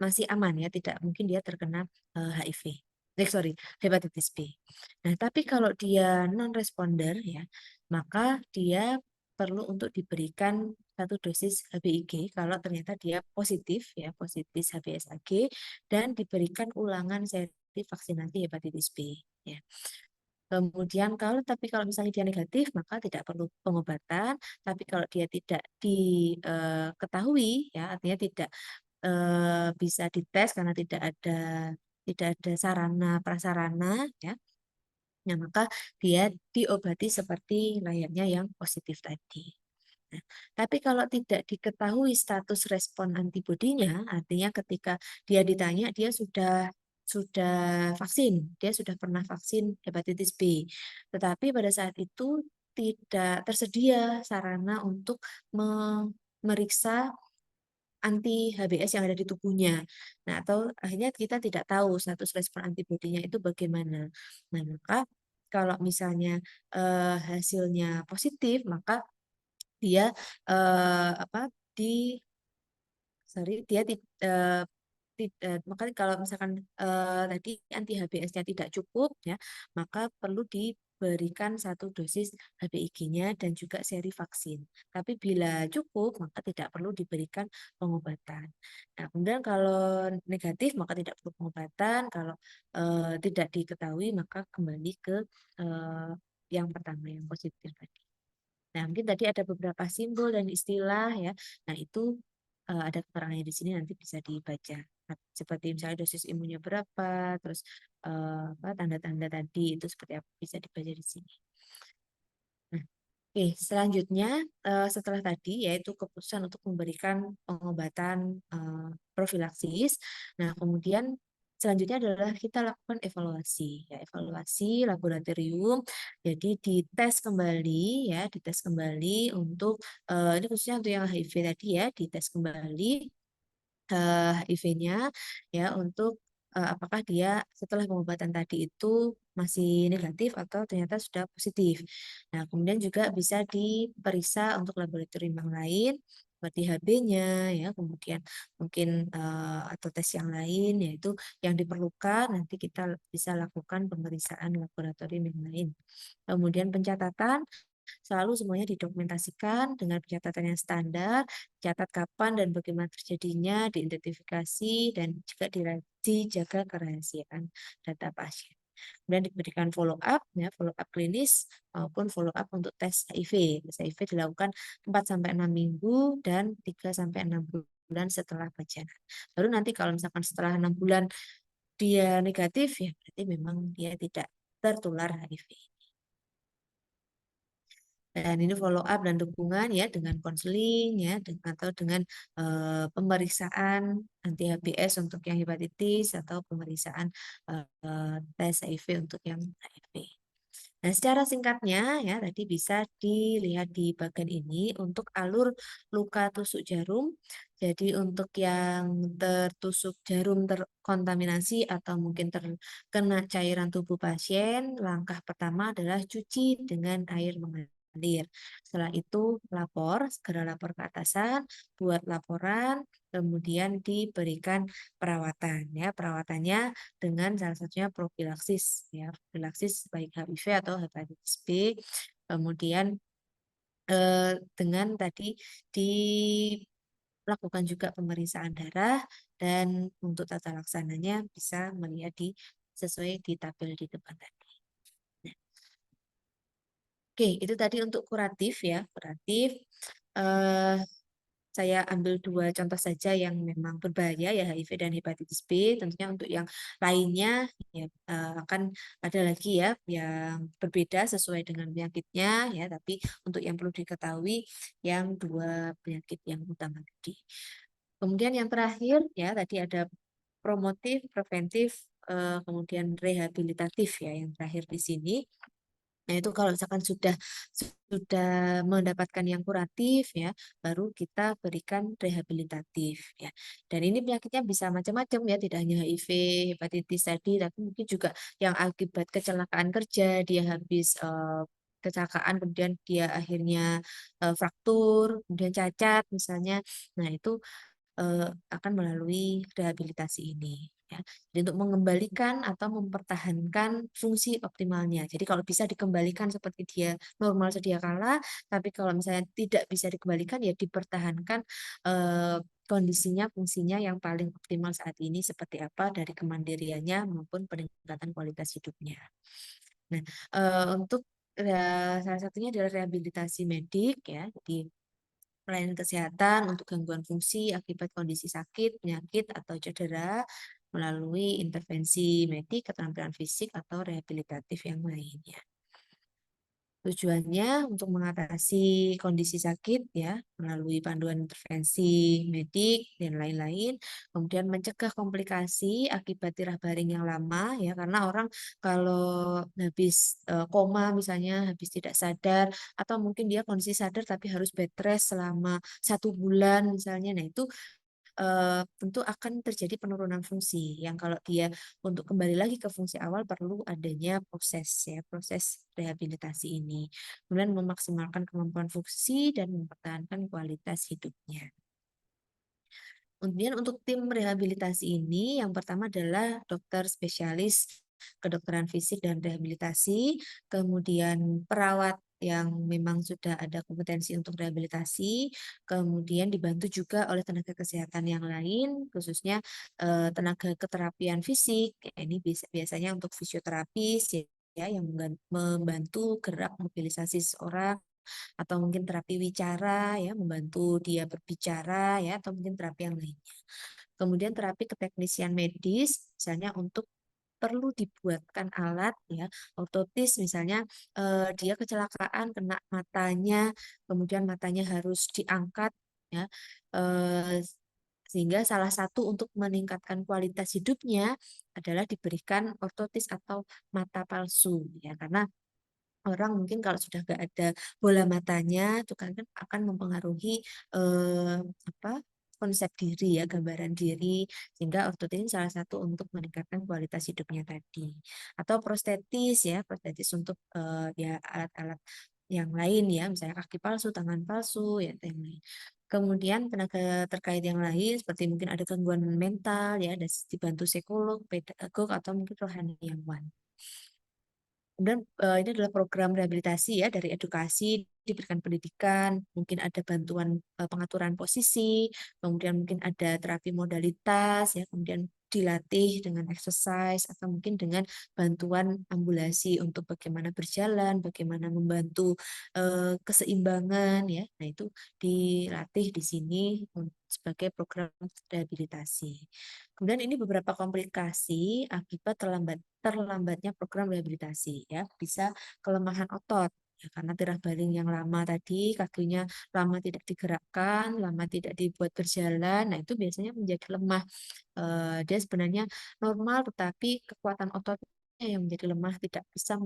masih aman ya, tidak mungkin dia terkena HIV. Sorry, hepatitis B. Nah, tapi kalau dia non responder ya, maka dia perlu untuk diberikan 1 dosis HBIG kalau ternyata dia positif ya, positif HbSAg, dan diberikan ulangan seri vaksinasi hepatitis B ya. Kemudian kalau misalnya dia negatif, maka tidak perlu pengobatan. Tapi kalau dia tidak diketahui, ya artinya tidak bisa dites karena tidak ada sarana prasarana, ya. Nah, maka dia diobati seperti layaknya yang positif tadi. Nah, tapi kalau tidak diketahui status respon antibodinya, artinya ketika dia ditanya dia sudah vaksin, dia sudah pernah vaksin hepatitis B, tetapi pada saat itu tidak tersedia sarana untuk memeriksa anti HbS yang ada di tubuhnya. Nah, atau akhirnya kita tidak tahu status respon antibodinya itu bagaimana. Nah, maka kalau misalnya hasilnya positif, maka dia apa di sorry dia maka kalau misalkan tadi anti HBS-nya tidak cukup ya, maka perlu diberikan 1 dosis HBIG-nya dan juga seri vaksin. Tapi bila cukup, maka tidak perlu diberikan pengobatan. Nah, kemudian kalau negatif maka tidak perlu pengobatan. Kalau tidak diketahui maka kembali ke yang pertama, yang positif tadi. Nah, mungkin tadi ada beberapa simbol dan istilah ya. Nah, itu ada keterangannya di sini, nanti bisa dibaca. Nah, seperti misalnya dosis imunnya berapa, terus tanda-tanda tadi itu seperti apa, bisa dibaca di sini. Nah, oke, selanjutnya setelah tadi yaitu keputusan untuk memberikan pengobatan profilaksis. Nah, kemudian selanjutnya adalah kita lakukan evaluasi, ya evaluasi laboratorium. Jadi dites kembali, ya dites kembali untuk ini khususnya untuk yang HIV tadi ya, dites kembali HIV-nya ya untuk apakah dia setelah pengobatan tadi itu masih negatif atau ternyata sudah positif. Nah, kemudian juga bisa diperiksa untuk laboratorium yang lain seperti HB-nya ya, kemudian mungkin atau tes yang lain yaitu yang diperlukan nanti kita bisa lakukan pemeriksaan laboratorium yang lain. Kemudian pencatatan selalu semuanya didokumentasikan dengan pencatatan yang standar, catat kapan dan bagaimana terjadinya, diidentifikasi, dan juga dijaga kerahasiaan data pasien. Kemudian diberikan follow up, ya, follow up klinis maupun follow up untuk tes HIV. Tes HIV dilakukan 4-6 minggu dan 3-6 bulan setelah pacaran. Baru nanti kalau misalkan setelah 6 bulan dia negatif, ya berarti memang dia tidak tertular HIV. Dan ini follow up dan dukungan ya dengan konseling ya atau dengan pemeriksaan anti HBS untuk yang hepatitis atau pemeriksaan tes HIV untuk yang HIV. Nah, secara singkatnya ya tadi bisa dilihat di bagian ini untuk alur luka tusuk jarum. Jadi untuk yang tertusuk jarum terkontaminasi atau mungkin terkena cairan tubuh pasien, langkah pertama adalah cuci dengan air mengalir. Setelah itu segera lapor ke atasan, buat laporan, kemudian diberikan perawatan ya. Perawatannya dengan salah satunya profilaksis ya, profilaksis baik HIV atau hepatitis B. Kemudian dengan tadi dilakukan juga pemeriksaan darah dan untuk tata laksananya bisa melihat sesuai di tabel di depan tadi. Oke, itu tadi untuk kuratif ya, kuratif. Saya ambil 2 contoh saja yang memang berbahaya ya, HIV dan hepatitis B. Tentunya untuk yang lainnya ya akan ada lagi ya yang berbeda sesuai dengan penyakitnya ya. Tapi untuk yang perlu diketahui yang 2 penyakit yang utama tadi. Kemudian yang terakhir ya tadi ada promotif, preventif, kemudian rehabilitatif ya yang terakhir di sini. Nah, itu kalau misalkan sudah mendapatkan yang kuratif ya, baru kita berikan rehabilitatif ya. Dan ini penyakitnya bisa macam-macam ya, tidak hanya HIV, hepatitis tadi, tapi mungkin juga yang akibat kecelakaan kerja, dia habis kecelakaan kemudian dia akhirnya fraktur, kemudian cacat misalnya. Nah, itu akan melalui rehabilitasi ini. Ya. Jadi untuk mengembalikan atau mempertahankan fungsi optimalnya. Jadi kalau bisa dikembalikan seperti dia normal sedia kala, tapi kalau misalnya tidak bisa dikembalikan, ya dipertahankan kondisinya, fungsinya yang paling optimal saat ini seperti apa dari kemandiriannya maupun peningkatan kualitas hidupnya. Nah, untuk salah satunya adalah rehabilitasi medik ya. Jadi pelayanan kesehatan untuk gangguan fungsi akibat kondisi sakit, penyakit, atau cedera melalui intervensi medik, keterampilan fisik, atau rehabilitatif yang lainnya. Tujuannya untuk mengatasi kondisi sakit ya melalui panduan intervensi medik dan lain-lain, kemudian mencegah komplikasi akibat tirah baring yang lama ya karena orang kalau habis koma misalnya habis tidak sadar atau mungkin dia kondisi sadar tapi harus bed rest selama 1 bulan misalnya, nah itu tentu akan terjadi penurunan fungsi yang kalau dia untuk kembali lagi ke fungsi awal perlu adanya proses rehabilitasi ini, kemudian memaksimalkan kemampuan fungsi dan mempertahankan kualitas hidupnya. Kemudian untuk tim rehabilitasi ini yang pertama adalah dokter spesialis kedokteran fisik dan rehabilitasi, kemudian perawat yang memang sudah ada kompetensi untuk rehabilitasi, kemudian dibantu juga oleh tenaga kesehatan yang lain, khususnya tenaga keterapian fisik. Ya, ini biasanya untuk fisioterapis ya yang membantu gerak mobilisasi seseorang, atau mungkin terapi wicara ya membantu dia berbicara ya, atau mungkin terapi yang lainnya. Kemudian terapi keteknisian medis misalnya untuk perlu dibuatkan alat ya ortotis, misalnya dia kecelakaan kena matanya, kemudian matanya harus diangkat ya, eh, sehingga salah satu untuk meningkatkan kualitas hidupnya adalah diberikan ortotis atau mata palsu ya, karena orang mungkin kalau sudah nggak ada bola matanya itu kan akan mempengaruhi apa konsep diri ya, gambaran diri, sehingga ortotis ini salah satu untuk meningkatkan kualitas hidupnya tadi. Atau prostetis ya, prostetis untuk ya alat-alat yang lain ya, misalnya kaki palsu, tangan palsu ya, atau yang lain. Kemudian tenaga terkait yang lain seperti mungkin ada gangguan mental ya, dan dibantu psikolog, pedagog atau mungkin rohaniawan. Kemudian ini adalah program rehabilitasi ya, dari edukasi, diberikan pendidikan, mungkin ada bantuan pengaturan posisi, kemudian mungkin ada terapi modalitas ya, kemudian dilatih dengan exercise atau mungkin dengan bantuan ambulasi untuk bagaimana berjalan, bagaimana membantu keseimbangan ya. Nah, itu dilatih di sini sebagai program rehabilitasi. Kemudian ini beberapa komplikasi akibat terlambatnya program rehabilitasi ya, bisa kelemahan otot ya, karena tirah baring yang lama tadi, kakinya lama tidak digerakkan, lama tidak dibuat berjalan, nah itu biasanya menjadi lemah. Dia sebenarnya normal tetapi kekuatan ototnya yang menjadi lemah, tidak bisa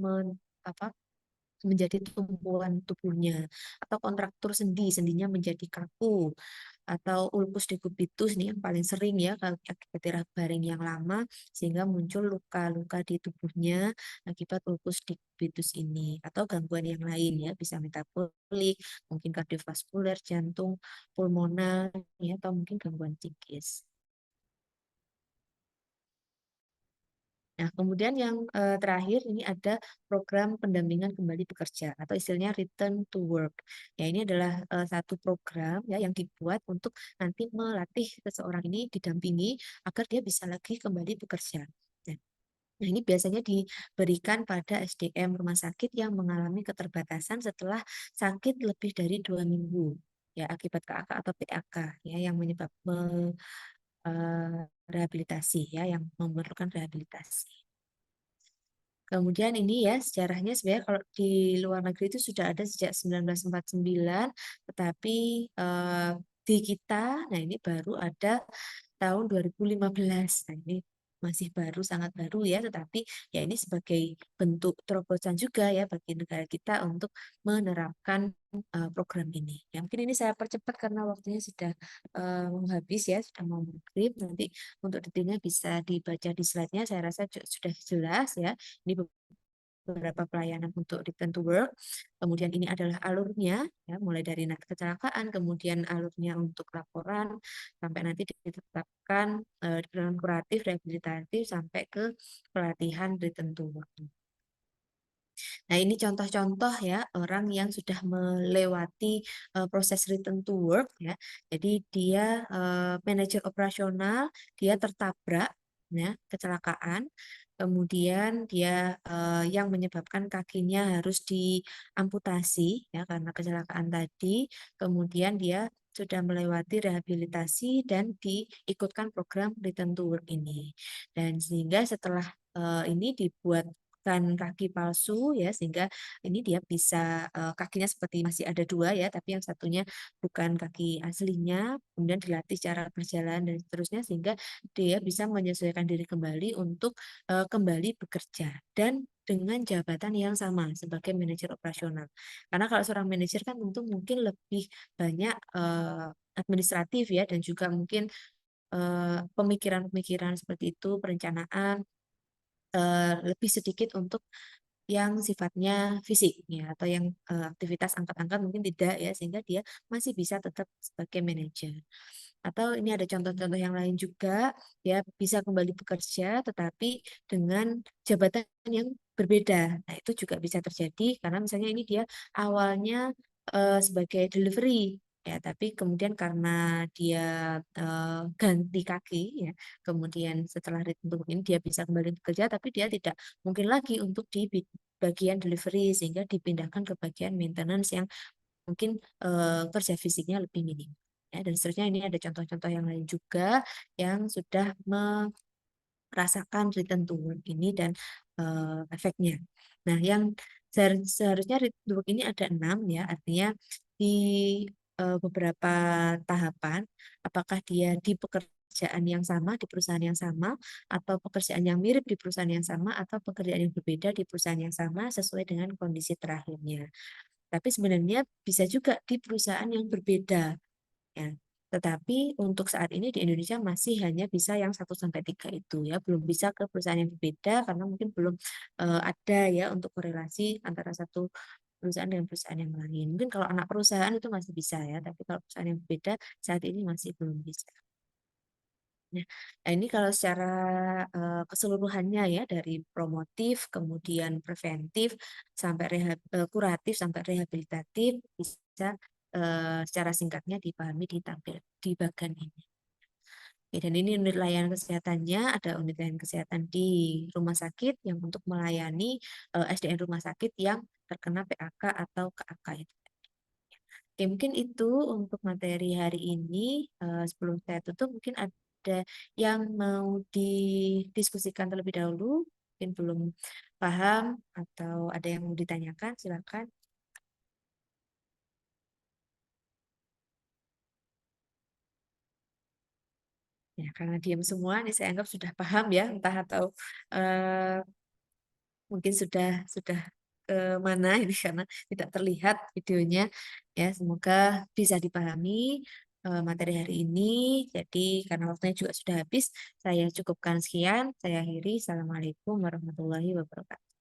menjadi tumpuan tubuhnya, atau kontraktur sendi, sendinya menjadi kaku, atau ulcus decubitus nih yang paling sering ya kalau akibat tirah baring yang lama, sehingga muncul luka-luka di tubuhnya akibat ulcus decubitus ini, atau gangguan yang lain ya, bisa metabolik, mungkin kardiovaskuler, jantung, pulmoner ya, atau mungkin gangguan psikis. Nah, kemudian yang terakhir ini ada program pendampingan kembali bekerja atau istilahnya return to work. Ya, ini adalah satu program ya yang dibuat untuk nanti melatih seseorang ini, didampingi agar dia bisa lagi kembali bekerja. Nah, ini biasanya diberikan pada SDM rumah sakit yang mengalami keterbatasan setelah sakit lebih dari 2 minggu ya, akibat KAK atau PAK ya, yang menyebabkan rehabilitasi ya, yang memerlukan rehabilitasi. Kemudian ini ya sejarahnya sebenarnya kalau di luar negeri itu sudah ada sejak 1949, tetapi di kita, nah ini baru ada tahun 2015. Nah ini masih baru, sangat baru ya, tetapi ya ini sebagai bentuk terobosan juga ya bagi negara kita untuk menerapkan program ini. Ya, mungkin ini saya percepat karena waktunya sudah mau habis ya, sudah mau maghrib. Nanti untuk detailnya bisa dibaca di slide-nya, saya rasa sudah jelas ya. Ini beberapa pelayanan untuk return to work. Kemudian ini adalah alurnya, ya, mulai dari kecelakaan, kemudian alurnya untuk laporan, sampai nanti ditetapkan dengan kuratif, rehabilitatif, sampai ke pelatihan return to work. Nah, ini contoh-contoh ya orang yang sudah melewati proses return to work ya. Jadi dia manajer operasional, dia tertabrak ya, kecelakaan. Kemudian dia yang menyebabkan kakinya harus diamputasi ya karena kecelakaan tadi. Kemudian dia sudah melewati rehabilitasi dan diikutkan program return to work ini. Dan sehingga setelah ini dibuat kaki palsu ya, sehingga ini dia bisa kakinya seperti masih ada dua ya, tapi yang satunya bukan kaki aslinya, kemudian dilatih cara berjalan dan seterusnya, sehingga dia bisa menyesuaikan diri kembali untuk kembali bekerja dan dengan jabatan yang sama sebagai manajer operasional. Karena kalau seorang manajer kan tentu mungkin lebih banyak administratif ya, dan juga mungkin pemikiran-pemikiran seperti itu, perencanaan, lebih sedikit untuk yang sifatnya fisik ya, atau yang aktivitas angkat-angkat mungkin tidak ya, sehingga dia masih bisa tetap sebagai manajer. Atau ini ada contoh-contoh yang lain juga, ya bisa kembali bekerja tetapi dengan jabatan yang berbeda. Nah, itu juga bisa terjadi karena misalnya ini dia awalnya sebagai delivery, ya, tapi kemudian karena dia ganti kaki, ya, kemudian setelah return ini dia bisa kembali bekerja, tapi dia tidak mungkin lagi untuk di bagian delivery sehingga dipindahkan ke bagian maintenance yang mungkin kerja fisiknya lebih minim. Ya, dan seterusnya ini ada contoh-contoh yang lain juga yang sudah merasakan return to work ini dan efeknya. Nah, yang seharusnya return to work ini ada 6 ya, artinya di beberapa tahapan, apakah dia di pekerjaan yang sama, di perusahaan yang sama, atau pekerjaan yang mirip di perusahaan yang sama, atau pekerjaan yang berbeda di perusahaan yang sama sesuai dengan kondisi terakhirnya. Tapi sebenarnya bisa juga di perusahaan yang berbeda, ya. Tetapi untuk saat ini di Indonesia masih hanya bisa yang 1 sampai 3 itu, ya, belum bisa ke perusahaan yang berbeda karena mungkin belum ada ya untuk korelasi antara satu perusahaan dengan perusahaan yang lain. Mungkin kalau anak perusahaan itu masih bisa ya, tapi kalau perusahaan yang berbeda saat ini masih belum bisa. Nah, ini kalau secara keseluruhannya ya dari promotif, kemudian preventif, sampai kuratif, sampai rehabilitatif bisa secara singkatnya dipahami di bagian ini. Oke, dan ini unit layanan kesehatannya, ada unit layanan kesehatan di rumah sakit yang untuk melayani SDN rumah sakit yang terkena PAK atau KAK itu. Oke, mungkin itu untuk materi hari ini. Sebelum saya tutup, mungkin ada yang mau didiskusikan terlebih dahulu, mungkin belum paham atau ada yang mau ditanyakan, silakan. Ya, karena diam semua, ini saya anggap sudah paham ya, entah atau eh, mungkin sudah ke mana ini karena tidak terlihat videonya. Ya, semoga bisa dipahami materi hari ini. Jadi karena waktunya juga sudah habis, saya cukupkan sekian. Saya akhiri. Assalamualaikum warahmatullahi wabarakatuh.